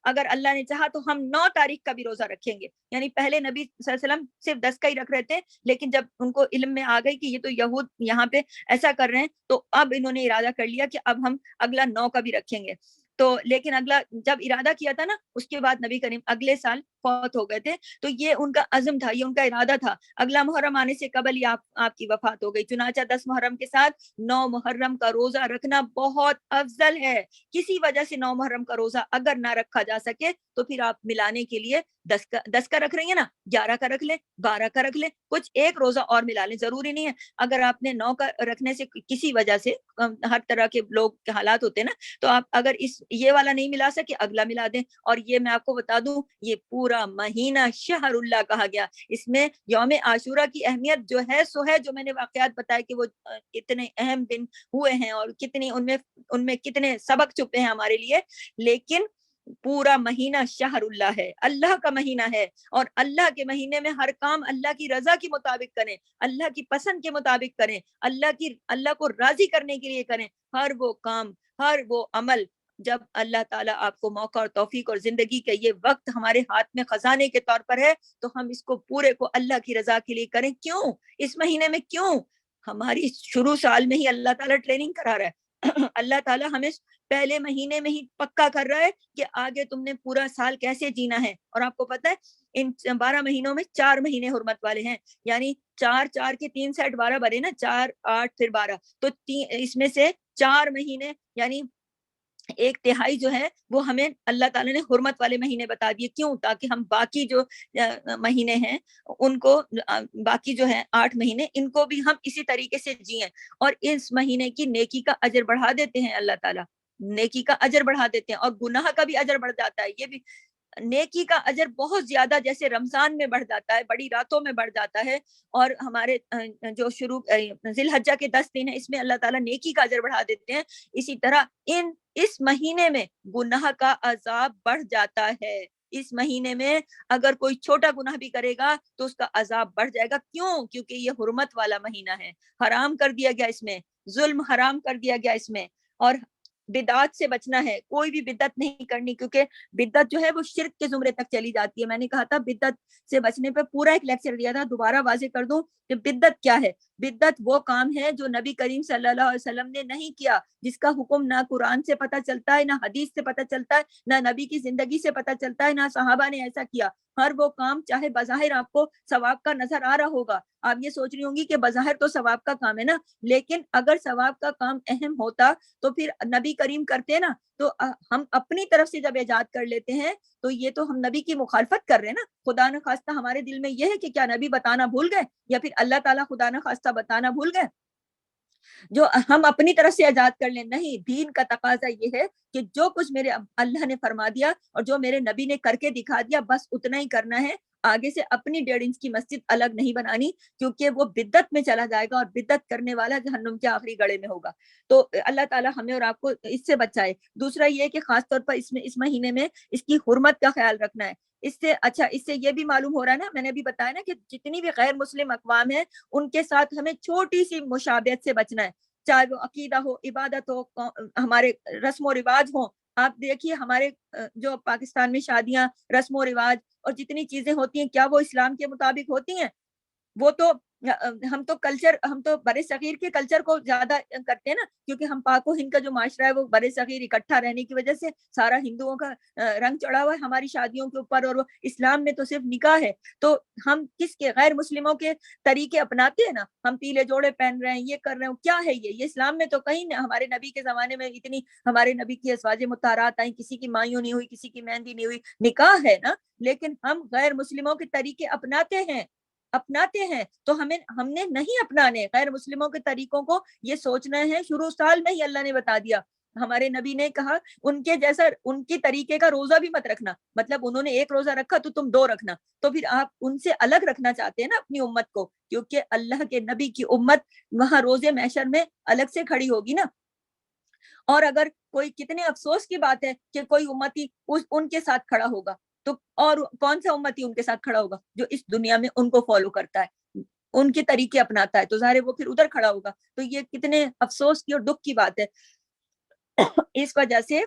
اگر اللہ نے چاہا تو ہم 9 تاریخ کا بھی روزہ رکھیں گے. یعنی پہلے نبی صلی اللہ علیہ وسلم صرف 10 کا ہی رکھ رہے تھے, لیکن جب ان کو علم میں آ گئی کہ یہ تو یہود یہاں پہ ایسا کر رہے ہیں تو اب انہوں نے ارادہ کر لیا کہ اب ہم اگلا 9 کا بھی رکھیں گے. تو لیکن اگلا جب ارادہ کیا تھا نا اس کے بعد نبی کریم اگلے سال فوت ہو گئے تھے. تو یہ ان کا عزم تھا, یہ ان کا ارادہ تھا. اگلا محرم آنے سے قبل ہی آپ کی وفات ہو گئی. چنانچہ 10 محرم کے ساتھ 9 محرم کا روزہ رکھنا بہت افضل ہے. کسی وجہ سے 9 محرم کا روزہ اگر نہ رکھا جا سکے تو پھر آپ ملانے کے لیے 10 کا رکھ رہی ہیں نا, 11 کا رکھ لیں, 12 کا رکھ لیں, کچھ ایک روزہ اور ملا لیں. ضروری نہیں ہے اگر آپ نے 9 کا رکھنے سے کسی وجہ سے, ہر طرح کے لوگ کے حالات ہوتے ہیں نا, تو آپ اگر یہ والا نہیں ملا سکے اگلا ملا دیں. اور یہ میں آپ کو بتا دوں یہ پورا مہینہ شہر اللہ کہا گیا. اس میں یوم عاشورہ کی اہمیت جو ہے سو ہے, جو میں نے واقعات بتائے کہ وہ اتنے اہم دن ہوئے ہیں اور کتنی ان میں کتنے سبق چھپے ہیں ہمارے لیے. لیکن پورا مہینہ شہر اللہ ہے, اللہ کا مہینہ ہے, اور اللہ کے مہینے میں ہر کام اللہ کی رضا کے مطابق کریں, اللہ کی پسند کے مطابق کریں, اللہ کو راضی کرنے کے لیے کریں. ہر وہ کام, ہر وہ عمل جب اللہ تعالیٰ آپ کو موقع اور توفیق اور زندگی کے یہ وقت ہمارے ہاتھ میں خزانے کے طور پر ہے تو ہم اس کو پورے کو اللہ کی رضا کے لیے کریں. کیوں اس مہینے میں, کیوں ہماری شروع سال میں ہی اللہ تعالیٰ ٹریننگ کرا رہا ہے. اللہ تعالیٰ ہمیں پہلے مہینے میں ہی پکا کر رہا ہے کہ آگے تم نے پورا سال کیسے جینا ہے. اور آپ کو پتا ہے ان 12 مہینوں میں 4 مہینے حرمت والے ہیں. یعنی 4 کے 3 سیٹ 12 بنے نا, 4 8 پھر 12, تو اس میں سے 4 مہینے یعنی 1/3 جو ہے وہ ہمیں اللہ تعالیٰ نے حرمت والے مہینے بتا دیے. کیوں؟ تاکہ ہم باقی جو مہینے ہیں ان کو, باقی جو ہے 8 مہینے, ان کو بھی ہم اسی طریقے سے جئیں. اور اس مہینے کی نیکی کا اجر بڑھا دیتے ہیں اللہ تعالیٰ, نیکی کا اجر بڑھا دیتے ہیں, اور گناہ کا بھی اجر بڑھ جاتا ہے. یہ بھی نیکی کا اجر بہت زیادہ جیسے رمضان میں بڑھ جاتا ہے, بڑی راتوں میں بڑھ جاتا ہے, اور ہمارے جو شروع ذی الحجہ کے 10 دن ہیں اس میں اللہ تعالیٰ نیکی کا اجر بڑھا دیتے ہیں. اسی طرح اس مہینے میں گناہ کا عذاب بڑھ جاتا ہے. اس مہینے میں اگر کوئی چھوٹا گناہ بھی کرے گا تو اس کا عذاب بڑھ جائے گا. کیوں؟ کیونکہ یہ حرمت والا مہینہ ہے, حرام کر دیا گیا اس میں, ظلم حرام کر دیا گیا اس میں. اور بدعت سے بچنا ہے, کوئی بھی بدعت نہیں کرنی, کیونکہ بدعت جو ہے وہ شرک کے زمرے تک چلی جاتی ہے. میں نے کہا تھا بدعت سے بچنے پہ پورا ایک لیکچر دیا تھا, دوبارہ واضح کر دوں کہ بدعت کیا ہے. بدعت وہ کام ہے جو نبی کریم صلی اللہ علیہ وسلم نے نہیں کیا, جس کا حکم نہ قرآن سے پتہ چلتا ہے, نہ حدیث سے پتہ چلتا ہے, نہ نبی کی زندگی سے پتہ چلتا ہے, نہ صحابہ نے ایسا کیا. ہر وہ کام چاہے بظاہر آپ کو ثواب کا نظر آ رہا ہوگا, آپ یہ سوچ رہی ہوں گی کہ بظاہر تو ثواب کا کام ہے نا, لیکن اگر ثواب کا کام اہم ہوتا تو پھر نبی کریم کرتے نا. تو ہم اپنی طرف سے جب ایجاد کر لیتے ہیں تو یہ تو ہم نبی کی مخالفت کر رہے ہیں نا. خدا نہ خواستہ ہمارے دل میں یہ ہے کہ کیا نبی بتانا بھول گئے, یا پھر اللہ تعالیٰ خدا نہ خواستہ بتانا بھول گئے جو ہم اپنی طرف سے ایجاد کر لیں. نہیں, دین کا تقاضا یہ ہے کہ جو کچھ میرے اللہ نے فرما دیا اور جو میرے نبی نے کر کے دکھا دیا بس اتنا ہی کرنا ہے. آگے سے اپنی 1.5 انچ کی مسجد الگ نہیں بنانی, کیونکہ وہ بدعت میں چلا جائے گا, اور بدعت کرنے والا جہنم کے آخری گڑھے میں ہوگا. تو اللہ تعالیٰ ہمیں اور آپ کو اس سے بچائے. دوسرا یہ کہ خاص طور پر اس مہینے میں اس کی حرمت کا خیال رکھنا ہے. اس سے یہ بھی معلوم ہو رہا ہے نا, میں نے بھی بتایا نا کہ جتنی بھی غیر مسلم اقوام ہیں ان کے ساتھ ہمیں چھوٹی سی مشابہت سے بچنا ہے, چاہے وہ عقیدہ ہو, عبادت ہو, ہمارے رسم و رواج ہوں. آپ دیکھیے ہمارے جو پاکستان میں شادیاں, رسم و رواج اور جتنی چیزیں ہوتی ہیں کیا وہ اسلام کے مطابق ہوتی ہیں؟ وہ تو ہم تو برے صغیر کے کلچر کو زیادہ کرتے ہیں نا, کیونکہ ہم پاک و ہند کا جو معاشرہ ہے وہ برے صغیر اکٹھا رہنے کی وجہ سے سارا ہندوؤں کا رنگ چڑھا ہوا ہے ہماری شادیوں کے اوپر, اور وہ اسلام میں تو صرف نکاح ہے. تو ہم کس کے غیر مسلموں کے طریقے اپناتے ہیں نا, ہم پیلے جوڑے پہن رہے ہیں, یہ کر رہے ہیں, کیا ہے یہ اسلام میں تو کہیں نہیں. ہمارے نبی کے زمانے میں اتنی ہمارے نبی کی ازواج مطہرات آئیں, کسی کی مایوں نہیں ہوئی, کسی کی مہندی نہیں ہوئی, نکاح ہے نا. لیکن ہم غیر مسلموں کے طریقے اپناتے ہیں. تو ہم نے نہیں اپنانے غیر مسلموں کے طریقوں کو. یہ سوچنا ہے شروع سال میں ہی اللہ نے بتا دیا. ہمارے نبی نے کہا ان کے جیسا ان کی طریقے کا روزہ بھی مت رکھنا, مطلب انہوں نے 1 روزہ رکھا تو تم 2 رکھنا. تو پھر آپ ان سے الگ رکھنا چاہتے ہیں نا اپنی امت کو, کیونکہ اللہ کے نبی کی امت وہاں روزے محشر میں الگ سے کھڑی ہوگی نا. اور اگر کوئی, کتنے افسوس کی بات ہے کہ کوئی امتی ان کے ساتھ کھڑا ہوگا, تو اور کون سا امتی ان کے ساتھ کھڑا ہوگا جو اس دنیا میں ان کو فالو کرتا ہے, ان کے طریقے اپناتا ہے, تو ظاہر وہ پھر ادھر کھڑا ہوگا. تو یہ کتنے افسوس کی اور دکھ کی بات ہے. اس وجہ سے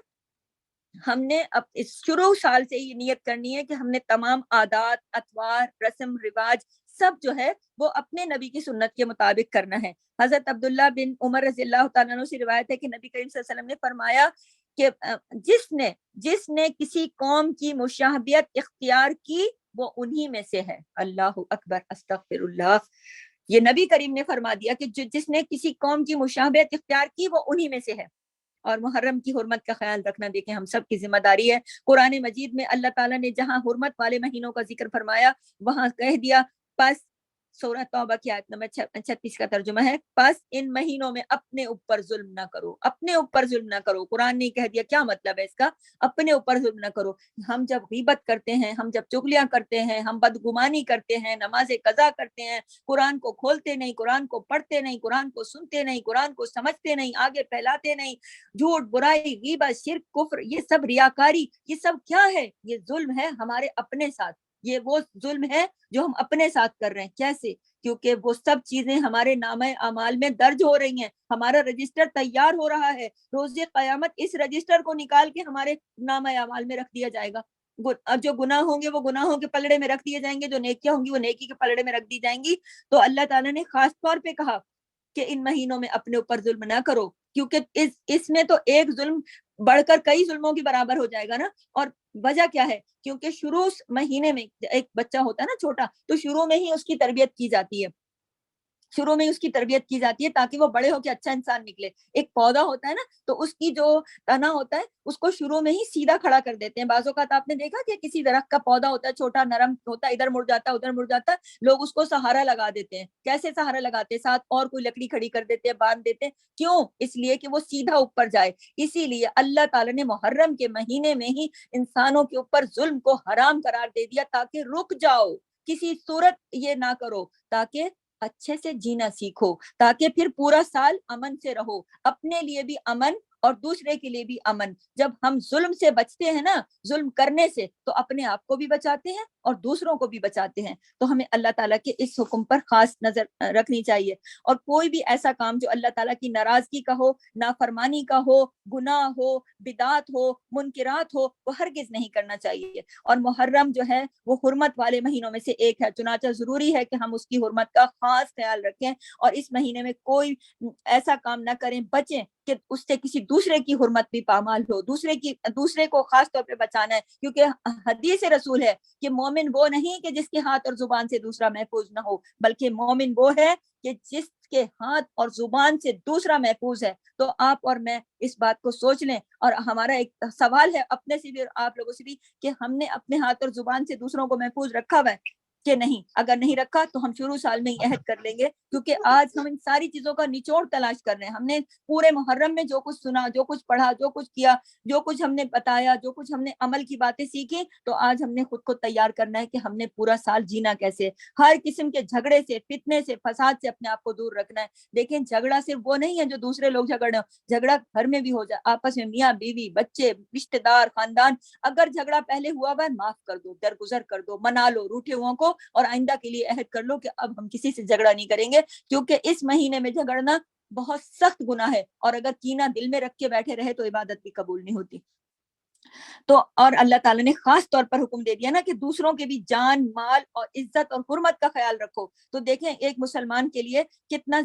ہم نے اب اس شروع سال سے یہ نیت کرنی ہے کہ ہم نے تمام عادات, اطوار, رسم رواج سب جو ہے وہ اپنے نبی کی سنت کے مطابق کرنا ہے. حضرت عبداللہ بن عمر رضی اللہ تعالیٰ عنہ سے روایت ہے کہ نبی کریم صلی اللہ علیہ وسلم نے فرمایا کہ جس نے کسی قوم کی مشابہت اختیار کی وہ انہی میں سے ہے. اللہ اکبر, استغفر اللہ. یہ نبی کریم نے فرما دیا کہ جس نے کسی قوم کی مشابہت اختیار کی وہ انہی میں سے ہے. اور محرم کی حرمت کا خیال رکھنا دیکھیں ہم سب کی ذمہ داری ہے. قرآن مجید میں اللہ تعالیٰ نے جہاں حرمت والے مہینوں کا ذکر فرمایا وہاں کہہ دیا پس سورہ توبہ کی آیت نمبر 36 کا ترجمہ ہے, پس ان مہینوں میں اپنے اوپر ظلم نہ کرو, اپنے اوپر ظلم نہ کرو. قرآن نے کہہ دیا, کیا مطلب ہے اس کا, اپنے اوپر ظلم نہ کرو. ہم جب غیبت کرتے ہیں, ہم جب چغلیاں کرتے ہیں, ہم بدگمانی کرتے ہیں, نماز قضا کرتے ہیں, قرآن کو کھولتے نہیں, قرآن کو پڑھتے نہیں, قرآن کو سنتے نہیں, قرآن کو سمجھتے نہیں, آگے پھیلاتے نہیں, جھوٹ, برائی, غیبت, شرک, کفر, یہ سب ریاکاری, یہ سب کیا ہے, یہ ظلم ہے ہمارے اپنے ساتھ. یہ وہ ظلم ہے جو ہم اپنے ساتھ کر رہے ہیں. کیسے؟ کیونکہ وہ سب چیزیں ہمارے نامہ اعمال میں درج ہو رہی ہیں, ہمارا رجسٹر تیار ہو رہا ہے. روز قیامت اس رجسٹر کو نکال کے ہمارے نامہ اعمال میں رکھ دیا جائے گا. جو گناہ ہوں گے وہ گناہوں کے پلڑے میں رکھ دیے جائیں گے, جو نیکیاں ہوں گی وہ نیکی کے پلڑے میں رکھ دی جائیں گی. تو اللہ تعالیٰ نے خاص طور پہ کہا کہ ان مہینوں میں اپنے اوپر ظلم نہ کرو, کیونکہ اس میں تو ایک ظلم بڑھ کر کئی ظلموں کی برابر ہو جائے گا نا. اور وجہ کیا ہے, کیونکہ شروع مہینے میں ایک بچہ ہوتا ہے نا چھوٹا, تو شروع میں ہی اس کی تربیت کی جاتی ہے, شروع میں اس کی تربیت کی جاتی ہے تاکہ وہ بڑے ہو کے اچھا انسان نکلے. ایک پودا ہوتا ہے نا, تو اس کی جو تنا ہوتا ہے اس کو شروع میں ہی سیدھا کھڑا کر دیتے ہیں. بعض اوقات آپ نے دیکھا کہ کسی درخت کا پودا ہوتا ہے چھوٹا نرم ہوتا ہے, ادھر مڑ جاتا ہے ادھر مڑ جاتا ہے, لوگ اس کو سہارا لگا دیتے ہیں. کیسے سہارا لگاتے ہیں, ساتھ اور کوئی لکڑی کھڑی کر دیتے ہیں, باندھ دیتے ہیں. کیوں؟ اس لیے کہ وہ سیدھا اوپر جائے. اسی لیے اللہ تعالیٰ نے محرم کے مہینے میں ہی انسانوں کے اوپر ظلم کو حرام قرار دے دیا تاکہ رک جاؤ, کسی صورت یہ نہ کرو, تاکہ اچھے سے جینا سیکھو, تاکہ پھر پورا سال امن سے رہو, اپنے لیے بھی امن اور دوسرے کے لیے بھی امن. جب ہم ظلم سے بچتے ہیں نا, ظلم کرنے سے, تو اپنے آپ کو بھی بچاتے ہیں اور دوسروں کو بھی بچاتے ہیں. تو ہمیں اللہ تعالیٰ کے اس حکم پر خاص نظر رکھنی چاہیے. اور کوئی بھی ایسا کام جو اللہ تعالیٰ کی ناراضگی کا ہو, نافرمانی کا ہو, گناہ ہو, بدعات ہو, منکرات ہو, وہ ہرگز نہیں کرنا چاہیے. اور محرم جو ہے وہ حرمت والے مہینوں میں سے ایک ہے, چنانچہ ضروری ہے کہ ہم اس کی حرمت کا خاص خیال رکھیں اور اس مہینے میں کوئی ایسا کام نہ کریں, بچیں کہ اس سے کسی دوسرے کی حرمت بھی پامال ہو. دوسرے کو خاص طور پہ بچانا ہے, کیونکہ حدیث رسول ہے کہ مومن وہ نہیں کہ جس کے ہاتھ اور زبان سے دوسرا محفوظ نہ ہو, بلکہ مومن وہ ہے کہ جس کے ہاتھ اور زبان سے دوسرا محفوظ ہے. تو آپ اور میں اس بات کو سوچ لیں. اور ہمارا ایک سوال ہے اپنے سے بھی اور آپ لوگوں سے بھی, کہ ہم نے اپنے ہاتھ اور زبان سے دوسروں کو محفوظ رکھا ہوا ہے کہ نہیں. اگر نہیں رکھا تو ہم شروع سال میں ہی عہد کر لیں گے, کیونکہ آج ہم ان ساری چیزوں کا نچوڑ تلاش کر رہے ہیں. ہم نے پورے محرم میں جو کچھ سنا, جو کچھ پڑھا, جو کچھ کیا, جو کچھ ہم نے بتایا, جو کچھ ہم نے عمل کی باتیں سیکھی, تو آج ہم نے خود کو تیار کرنا ہے کہ ہم نے پورا سال جینا کیسے. ہر قسم کے جھگڑے سے, فتنے سے, فساد سے اپنے آپ کو دور رکھنا ہے. دیکھیں جھگڑا صرف وہ نہیں ہے جو دوسرے لوگ جھگڑا گھر میں بھی ہو جائے, آپس میں میاں بیوی, بچے, رشتے دار, خاندان. اگر جھگڑا پہلے ہوا ہوا ہے, معاف کر دو, درگزر کر دو, منا لو روٹھے ہوں کو, اور آئندہ کے لیے عہد کر لو کہ اب ہم کسی سے جھگڑا نہیں کریں گے, کیونکہ اس مہینے میں جھگڑنا بہت سخت گناہ ہے. اور اگر کینہ دل میں رکھ کے بیٹھے رہے تو عبادت بھی قبول نہیں ہوتی. تو اور اللہ تعالیٰ نے خاص طور پر حکم دے دیا نا کہ دوسروں کے بھی جان, مال اور عزت اور حرمت کا خیال رکھو. تو دیکھیں ایک مسلمان کے لیے کتنا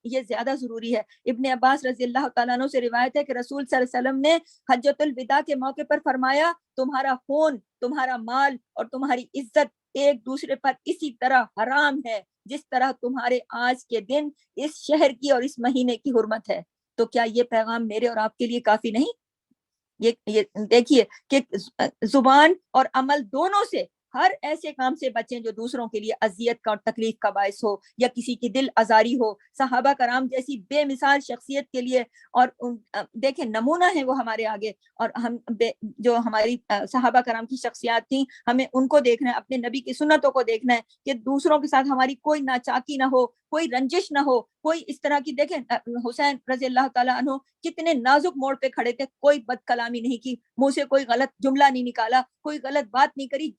یہ زیادہ ضروری ہے. ابن عباس رضی اللہ تعالیٰ عنہ سے روایت ہے کہ رسول صلی اللہ علیہ وسلم نے حجۃ الوداع کے موقع پر فرمایا, تمہارا خون, تمہارا مال اور تمہاری عزت ایک دوسرے پر اسی طرح حرام ہے جس طرح تمہارے آج کے دن, اس شہر کی اور اس مہینے کی حرمت ہے. تو کیا یہ پیغام میرے اور آپ کے لیے کافی نہیں؟ یہ دیکھیے کہ زبان اور عمل دونوں سے ہر ایسے کام سے بچیں جو دوسروں کے لیے اذیت کا اور تکلیف کا باعث ہو یا کسی کی دل آزاری ہو. صحابہ کرام جیسی بے مثال شخصیت کے لیے، اور دیکھیں نمونہ ہے وہ ہمارے آگے، اور ہم جو ہماری صحابہ کرام کی شخصیات تھیں، ہمیں ان کو دیکھنا ہے، اپنے نبی کی سنتوں کو دیکھنا ہے کہ دوسروں کے ساتھ ہماری کوئی ناچاکی نہ ہو، کوئی رنجش نہ ہو، کوئی اس طرح کی. دیکھیں حسین رضی اللہ تعالیٰ عنہ کتنے نازک موڑ پہ کھڑے تھے، کوئی بد کلامی نہیں کی، منہ سے کوئی غلط جملہ نہیں نکالا، کوئی غلط بات نہیں کری،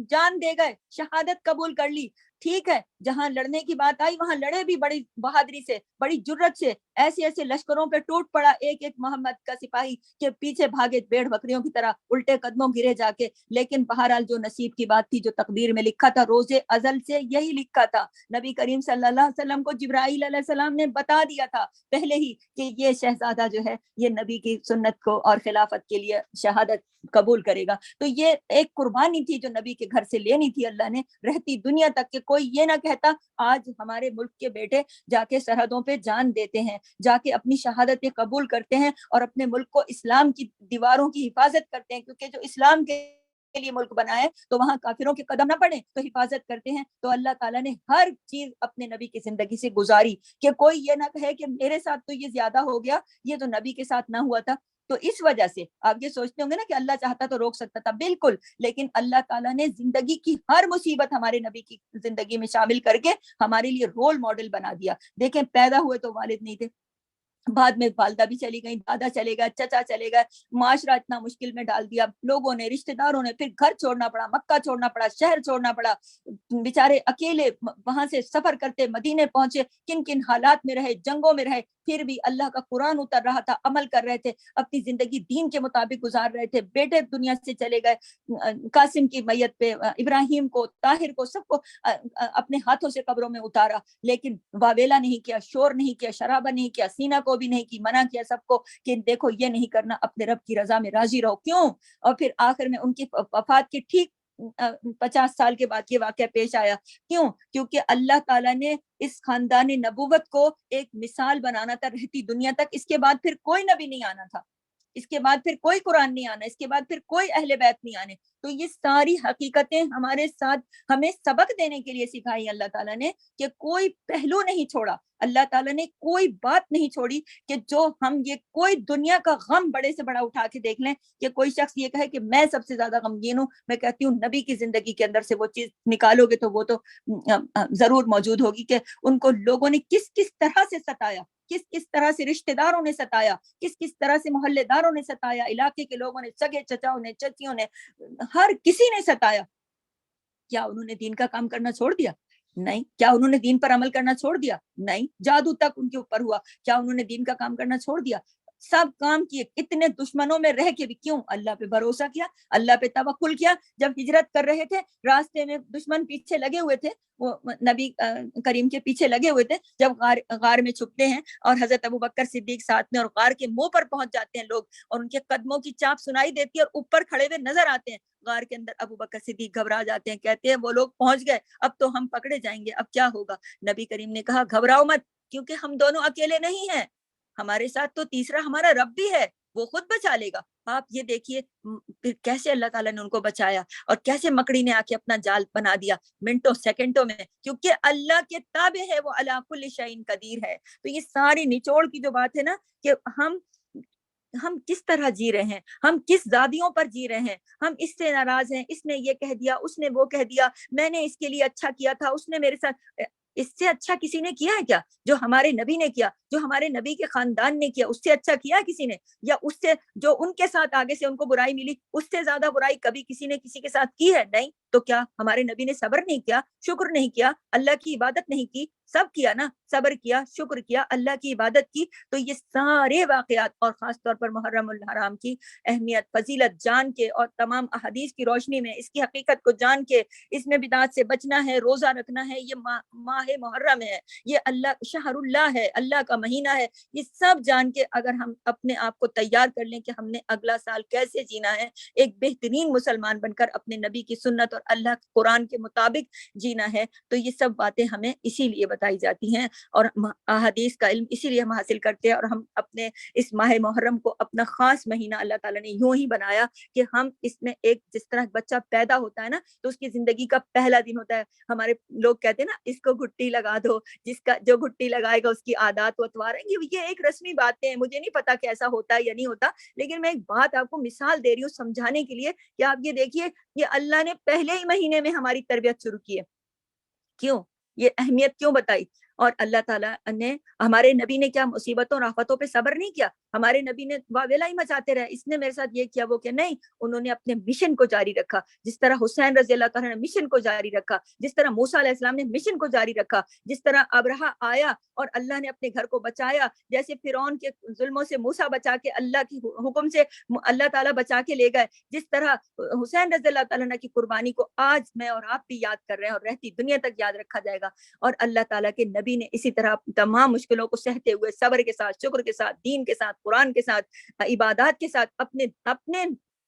جان دے گئے، شہادت قبول کر لی. ٹھیک ہے، جہاں لڑنے کی بات آئی وہاں لڑے بھی بڑی بہادری سے، بڑی جرت سے، ایسے ایسے لشکروں پہ ٹوٹ پڑا ایک ایک محمد کا سپاہی کے پیچھے بھاگے بھیڑ بکریوں کی طرح الٹے قدموں گرے جا کے. لیکن بہرحال جو نصیب کی بات تھی، جو تقدیر میں لکھا تھا، روز ازل سے یہی لکھا تھا. نبی کریم صلی اللہ علیہ وسلم کو جبرائیل علیہ السلام نے بتا دیا تھا پہلے ہی کہ یہ شہزادہ جو ہے یہ نبی کی سنت کو اور خلافت کے لیے شہادت قبول کرے گا. تو یہ ایک قربانی تھی جو نبی کے گھر سے لینی تھی اللہ نے رہتی دنیا تک، کہ کوئی یہ نہ کہتا آج ہمارے ملک کے بیٹے جا کے سرحدوں پہ جان دیتے ہیں، جا کے اپنی شہادتیں قبول کرتے ہیں اور اپنے ملک کو اسلام کی دیواروں کی حفاظت کرتے ہیں، کیونکہ جو اسلام کے لیے ملک بنا ہے تو وہاں کافروں کے قدم نہ پڑے تو حفاظت کرتے ہیں. تو اللہ تعالیٰ نے ہر چیز اپنے نبی کی زندگی سے گزاری کہ کوئی یہ نہ کہے کہ میرے ساتھ تو یہ زیادہ ہو گیا، یہ تو نبی کے ساتھ نہ ہوا تھا. تو اس وجہ سے آپ یہ سوچتے ہوں گے نا کہ اللہ چاہتا تو روک سکتا تھا، بالکل، لیکن اللہ تعالیٰ نے زندگی کی ہر مصیبت ہمارے نبی کی زندگی میں شامل کر کے ہمارے لیے رول ماڈل بنا دیا. دیکھیں پیدا ہوئے تو والد نہیں تھے، بعد میں والدہ بھی چلی گئی، دادا چلے گا، چچا چلے گا، معاشرہ اتنا مشکل میں ڈال دیا لوگوں نے، رشتہ داروں نے، پھر گھر چھوڑنا پڑا، مکہ چھوڑنا پڑا، شہر چھوڑنا پڑا، بیچارے اکیلے وہاں سے سفر کرتے مدینے پہنچے، کن کن حالات میں رہے، جنگوں میں رہے، پھر بھی اللہ کا قرآن اتر رہا تھا، عمل کر رہے تھے، اپنی زندگی دین کے مطابق گزار رہے تھے. بیٹے دنیا سے چلے گئے، قاسم کی میت پہ ابراہیم کو، طاہر کو، سب کو اپنے ہاتھوں سے قبروں میں اتارا، لیکن واویلا نہیں کیا، شور نہیں کیا، شرابہ نہیں کیا، سینہ کو بھی نہیں کی، منع کیا سب کو کہ دیکھو یہ نہیں کرنا، اپنے رب کی رضا میں راضی رہو. کیوں؟ اور پھر آخر میں ان کی وفات کے ٹھیک 50 سال کے بعد یہ واقعہ پیش آیا. کیوں؟ کیونکہ اللہ تعالیٰ نے اس خاندان نبوت کو ایک مثال بنانا تھا رہتی دنیا تک. اس کے بعد پھر کوئی نبی نہیں آنا تھا، اس کے بعد پھر کوئی قرآن نہیں آنا، اس کے بعد پھر کوئی اہل بیت نہیں آنے. تو یہ ساری حقیقتیں ہمارے ساتھ ہمیں سبق دینے کے لیے سکھائی اللہ تعالیٰ نے کہ کوئی پہلو نہیں چھوڑا، اللہ تعالیٰ نے کوئی بات نہیں چھوڑی کہ جو ہم یہ کوئی دنیا کا غم بڑے سے بڑا اٹھا کے دیکھ لیں کہ کوئی شخص یہ کہے کہ میں سب سے زیادہ غمگین ہوں. میں کہتی ہوں نبی کی زندگی کے اندر سے وہ چیز نکالو گے تو وہ تو ضرور موجود ہوگی کہ ان کو لوگوں نے کس کس طرح سے ستایا، کس کس طرح سے رشتہ داروں نے ستایا، کس کس طرح سے محلے داروں نے ستایا، علاقے کے لوگوں نے، سگے چچاؤں نے، چچیوں نے، ہر کسی نے ستایا. کیا انہوں نے دین کا کام کرنا چھوڑ دیا؟ نہیں. کیا انہوں نے دین پر عمل کرنا چھوڑ دیا؟ نہیں. جادو تک ان کے اوپر ہوا، کیا انہوں نے دین کا کام کرنا چھوڑ دیا؟ سب کام کیے، اتنے دشمنوں میں رہ کے بھی کیوں؟ اللہ پہ بھروسہ کیا، اللہ پہ توکل کیا. جب ہجرت کر رہے تھے راستے میں دشمن پیچھے لگے ہوئے تھے، وہ نبی کریم کے پیچھے لگے ہوئے تھے، جب غار میں چھپتے ہیں اور حضرت ابوبکر صدیق ساتھ میں، اور غار کے منہ پر پہنچ جاتے ہیں لوگ اور ان کے قدموں کی چاپ سنائی دیتی ہے اور اوپر کھڑے ہوئے نظر آتے ہیں غار کے اندر، ابوبکر صدیق گھبرا جاتے ہیں، کہتے ہیں وہ لوگ پہنچ گئے، اب تو ہم پکڑے جائیں گے، اب کیا ہوگا؟ نبی کریم نے کہا گھبراؤ مت، کیونکہ ہم دونوں اکیلے نہیں ہیں، ہمارے ساتھ تو تیسرا ہمارا رب بھی ہے، وہ خود بچا لے گا. آپ یہ دیکھیے پھر کیسے اللہ تعالیٰ نے ان کو بچایا اور کیسے مکڑی نے آ کے اپنا جال بنا دیا منٹوں سیکنڈوں میں، کیونکہ اللہ کے تابع ہے، وہ علی کل شیء قدیر ہے. تو یہ ساری نچوڑ کی جو بات ہے نا کہ ہم کس طرح جی رہے ہیں، ہم کس زادیوں پر جی رہے ہیں، ہم اس سے ناراض ہیں، اس نے یہ کہہ دیا، اس نے وہ کہہ دیا، میں نے اس کے لیے اچھا کیا تھا، اس نے میرے ساتھ. اس سے اچھا کسی نے کیا ہے کیا؟ جو ہمارے نبی نے کیا، جو ہمارے نبی کے خاندان نے کیا، اس سے اچھا کیا کسی نے؟ یا اس سے جو ان کے ساتھ آگے سے ان کو برائی ملی، اس سے زیادہ برائی کبھی کسی نے کسی کے ساتھ کی ہے؟ نہیں. تو کیا ہمارے نبی نے صبر نہیں کیا، شکر نہیں کیا، اللہ کی عبادت نہیں کی؟ سب کیا نا، صبر کیا، شکر کیا، اللہ کی عبادت کی. تو یہ سارے واقعات اور خاص طور پر محرم الحرام کی اہمیت، فضیلت جان کے اور تمام احادیث کی روشنی میں اس کی حقیقت کو جان کے اس میں بدعات سے بچنا ہے، روزہ رکھنا ہے. یہ ماہ محرم ہے، یہ اللہ شہر اللہ ہے، اللہ کا مہینہ ہے. یہ سب جان کے اگر ہم اپنے آپ کو تیار کر لیں کہ ہم نے اگلا سال کیسے جینا ہے، ایک بہترین مسلمان بن کر اپنے نبی کی سنت اور اللہ قرآن کے مطابق جینا ہے، تو یہ سب باتیں ہمیں اسی لیے بتائی جاتی ہیں، اور احادیث کا علم اسی لیے ہم حاصل کرتے ہیں، اور ہم اپنے اس ماہ محرم کو اپنا خاص مہینہ اللہ تعالیٰ نے یوں ہی بنایا کہ ہم اس میں ایک جس طرح بچہ پیدا ہوتا ہے نا تو اس کی زندگی کا پہلا دن ہوتا ہے. ہمارے لوگ کہتے ہیں نا اس کو گھٹی لگا دو، جس کا جو گھٹی لگائے گا اس کی عادات و اتوار ہیں. یہ ایک رسمی باتیں ہیں، مجھے نہیں پتا کہ ایسا ہوتا ہے یا نہیں ہوتا، لیکن میں ایک بات آپ کو مثال دے رہی ہوں سمجھانے کے لیے کہ آپ یہ دیکھیے یہ اللہ نے پہلے ہی مہینے میں ہماری تربیت شروع کی ہے. کیوں؟ یہ اہمیت کیوں بتائی؟ اور اللہ تعالیٰ نے ہمارے نبی نے کیا مصیبتوں اور آفتوں پہ صبر نہیں کیا؟ ہمارے نبی نے واویلا ہی مچاتے رہے، اس نے میرے ساتھ یہ کیا وہ کیا؟ نہیں، انہوں نے اپنے مشن کو جاری رکھا. جس طرح حسین رضی اللہ تعالیٰ نے مشن کو جاری رکھا، جس طرح موسیٰ علیہ السلام نے مشن کو جاری رکھا، جس طرح ابرہہ آیا اور اللہ نے اپنے گھر کو بچایا، جیسے فرعون کے ظلموں سے موسیٰ بچا کے اللہ کی حکم سے اللہ تعالیٰ بچا کے لے گئے، جس طرح حسین رضی اللہ تعالیٰ کی قربانی کو آج میں اور آپ بھی یاد کر رہے ہیں اور رہتی دنیا تک یاد رکھا جائے گا. اور اللہ تعالیٰ کے نبی نے اسی طرح تمام مشکلوں کو سہتے ہوئے صبر کے ساتھ، شکر کے ساتھ، دین کے ساتھ، قرآن کے ساتھ، عبادات کے ساتھ اپنے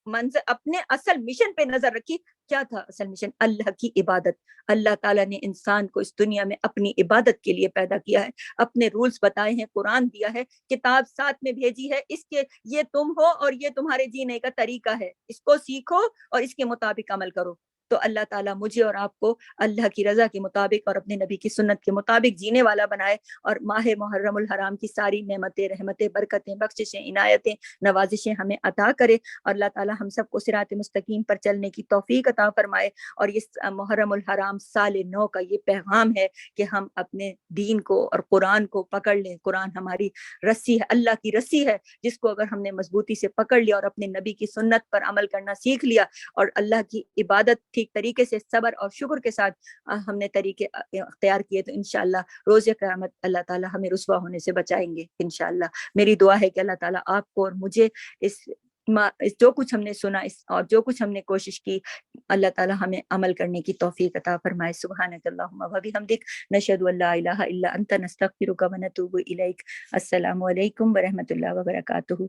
منظر اپنے اصل مشن پہ نظر رکھی. کیا تھا اصل مشن؟ اللہ کی عبادت. اللہ تعالیٰ نے انسان کو اس دنیا میں اپنی عبادت کے لیے پیدا کیا ہے، اپنے رولز بتائے ہیں، قرآن دیا ہے، کتاب ساتھ میں بھیجی ہے، اس کے یہ تم ہو اور یہ تمہارے جینے کا طریقہ ہے، اس کو سیکھو اور اس کے مطابق عمل کرو. تو اللہ تعالیٰ مجھے اور آپ کو اللہ کی رضا کے مطابق اور اپنے نبی کی سنت کے مطابق جینے والا بنائے، اور ماہ محرم الحرام کی ساری نعمتیں، رحمتیں، برکتیں، بخششیں، عنایتیں، نوازشیں ہمیں عطا کرے، اور اللہ تعالیٰ ہم سب کو صراط مستقیم پر چلنے کی توفیق عطا فرمائے. اور یہ محرم الحرام سال نو کا یہ پیغام ہے کہ ہم اپنے دین کو اور قرآن کو پکڑ لیں. قرآن ہماری رسی ہے، اللہ کی رسی ہے، جس کو اگر ہم نے مضبوطی سے پکڑ لیا اور اپنے نبی کی سنت پر عمل کرنا سیکھ لیا اور اللہ کی عبادت ٹھیک طریقے سے صبر اور شکر کے ساتھ ہم نے طریقے اختیار کیے تو انشاءاللہ روز قیامت اللہ تعالیٰ ہمیں رسوا ہونے سے بچائیں گے انشاءاللہ. میری دعا ہے کہ اللہ تعالیٰ آپ کو اور مجھے اس جو کچھ ہم نے سنا اور جو کچھ ہم نے کوشش کی، اللہ تعالیٰ ہمیں عمل کرنے کی توفیق عطا فرمائے. سبحانک اللہم و بحمدک، نشہد ان لا الہ الا انت، نستغفرک و نتوب الیک. السلام علیکم ورحمۃ اللہ وبرکاتہ.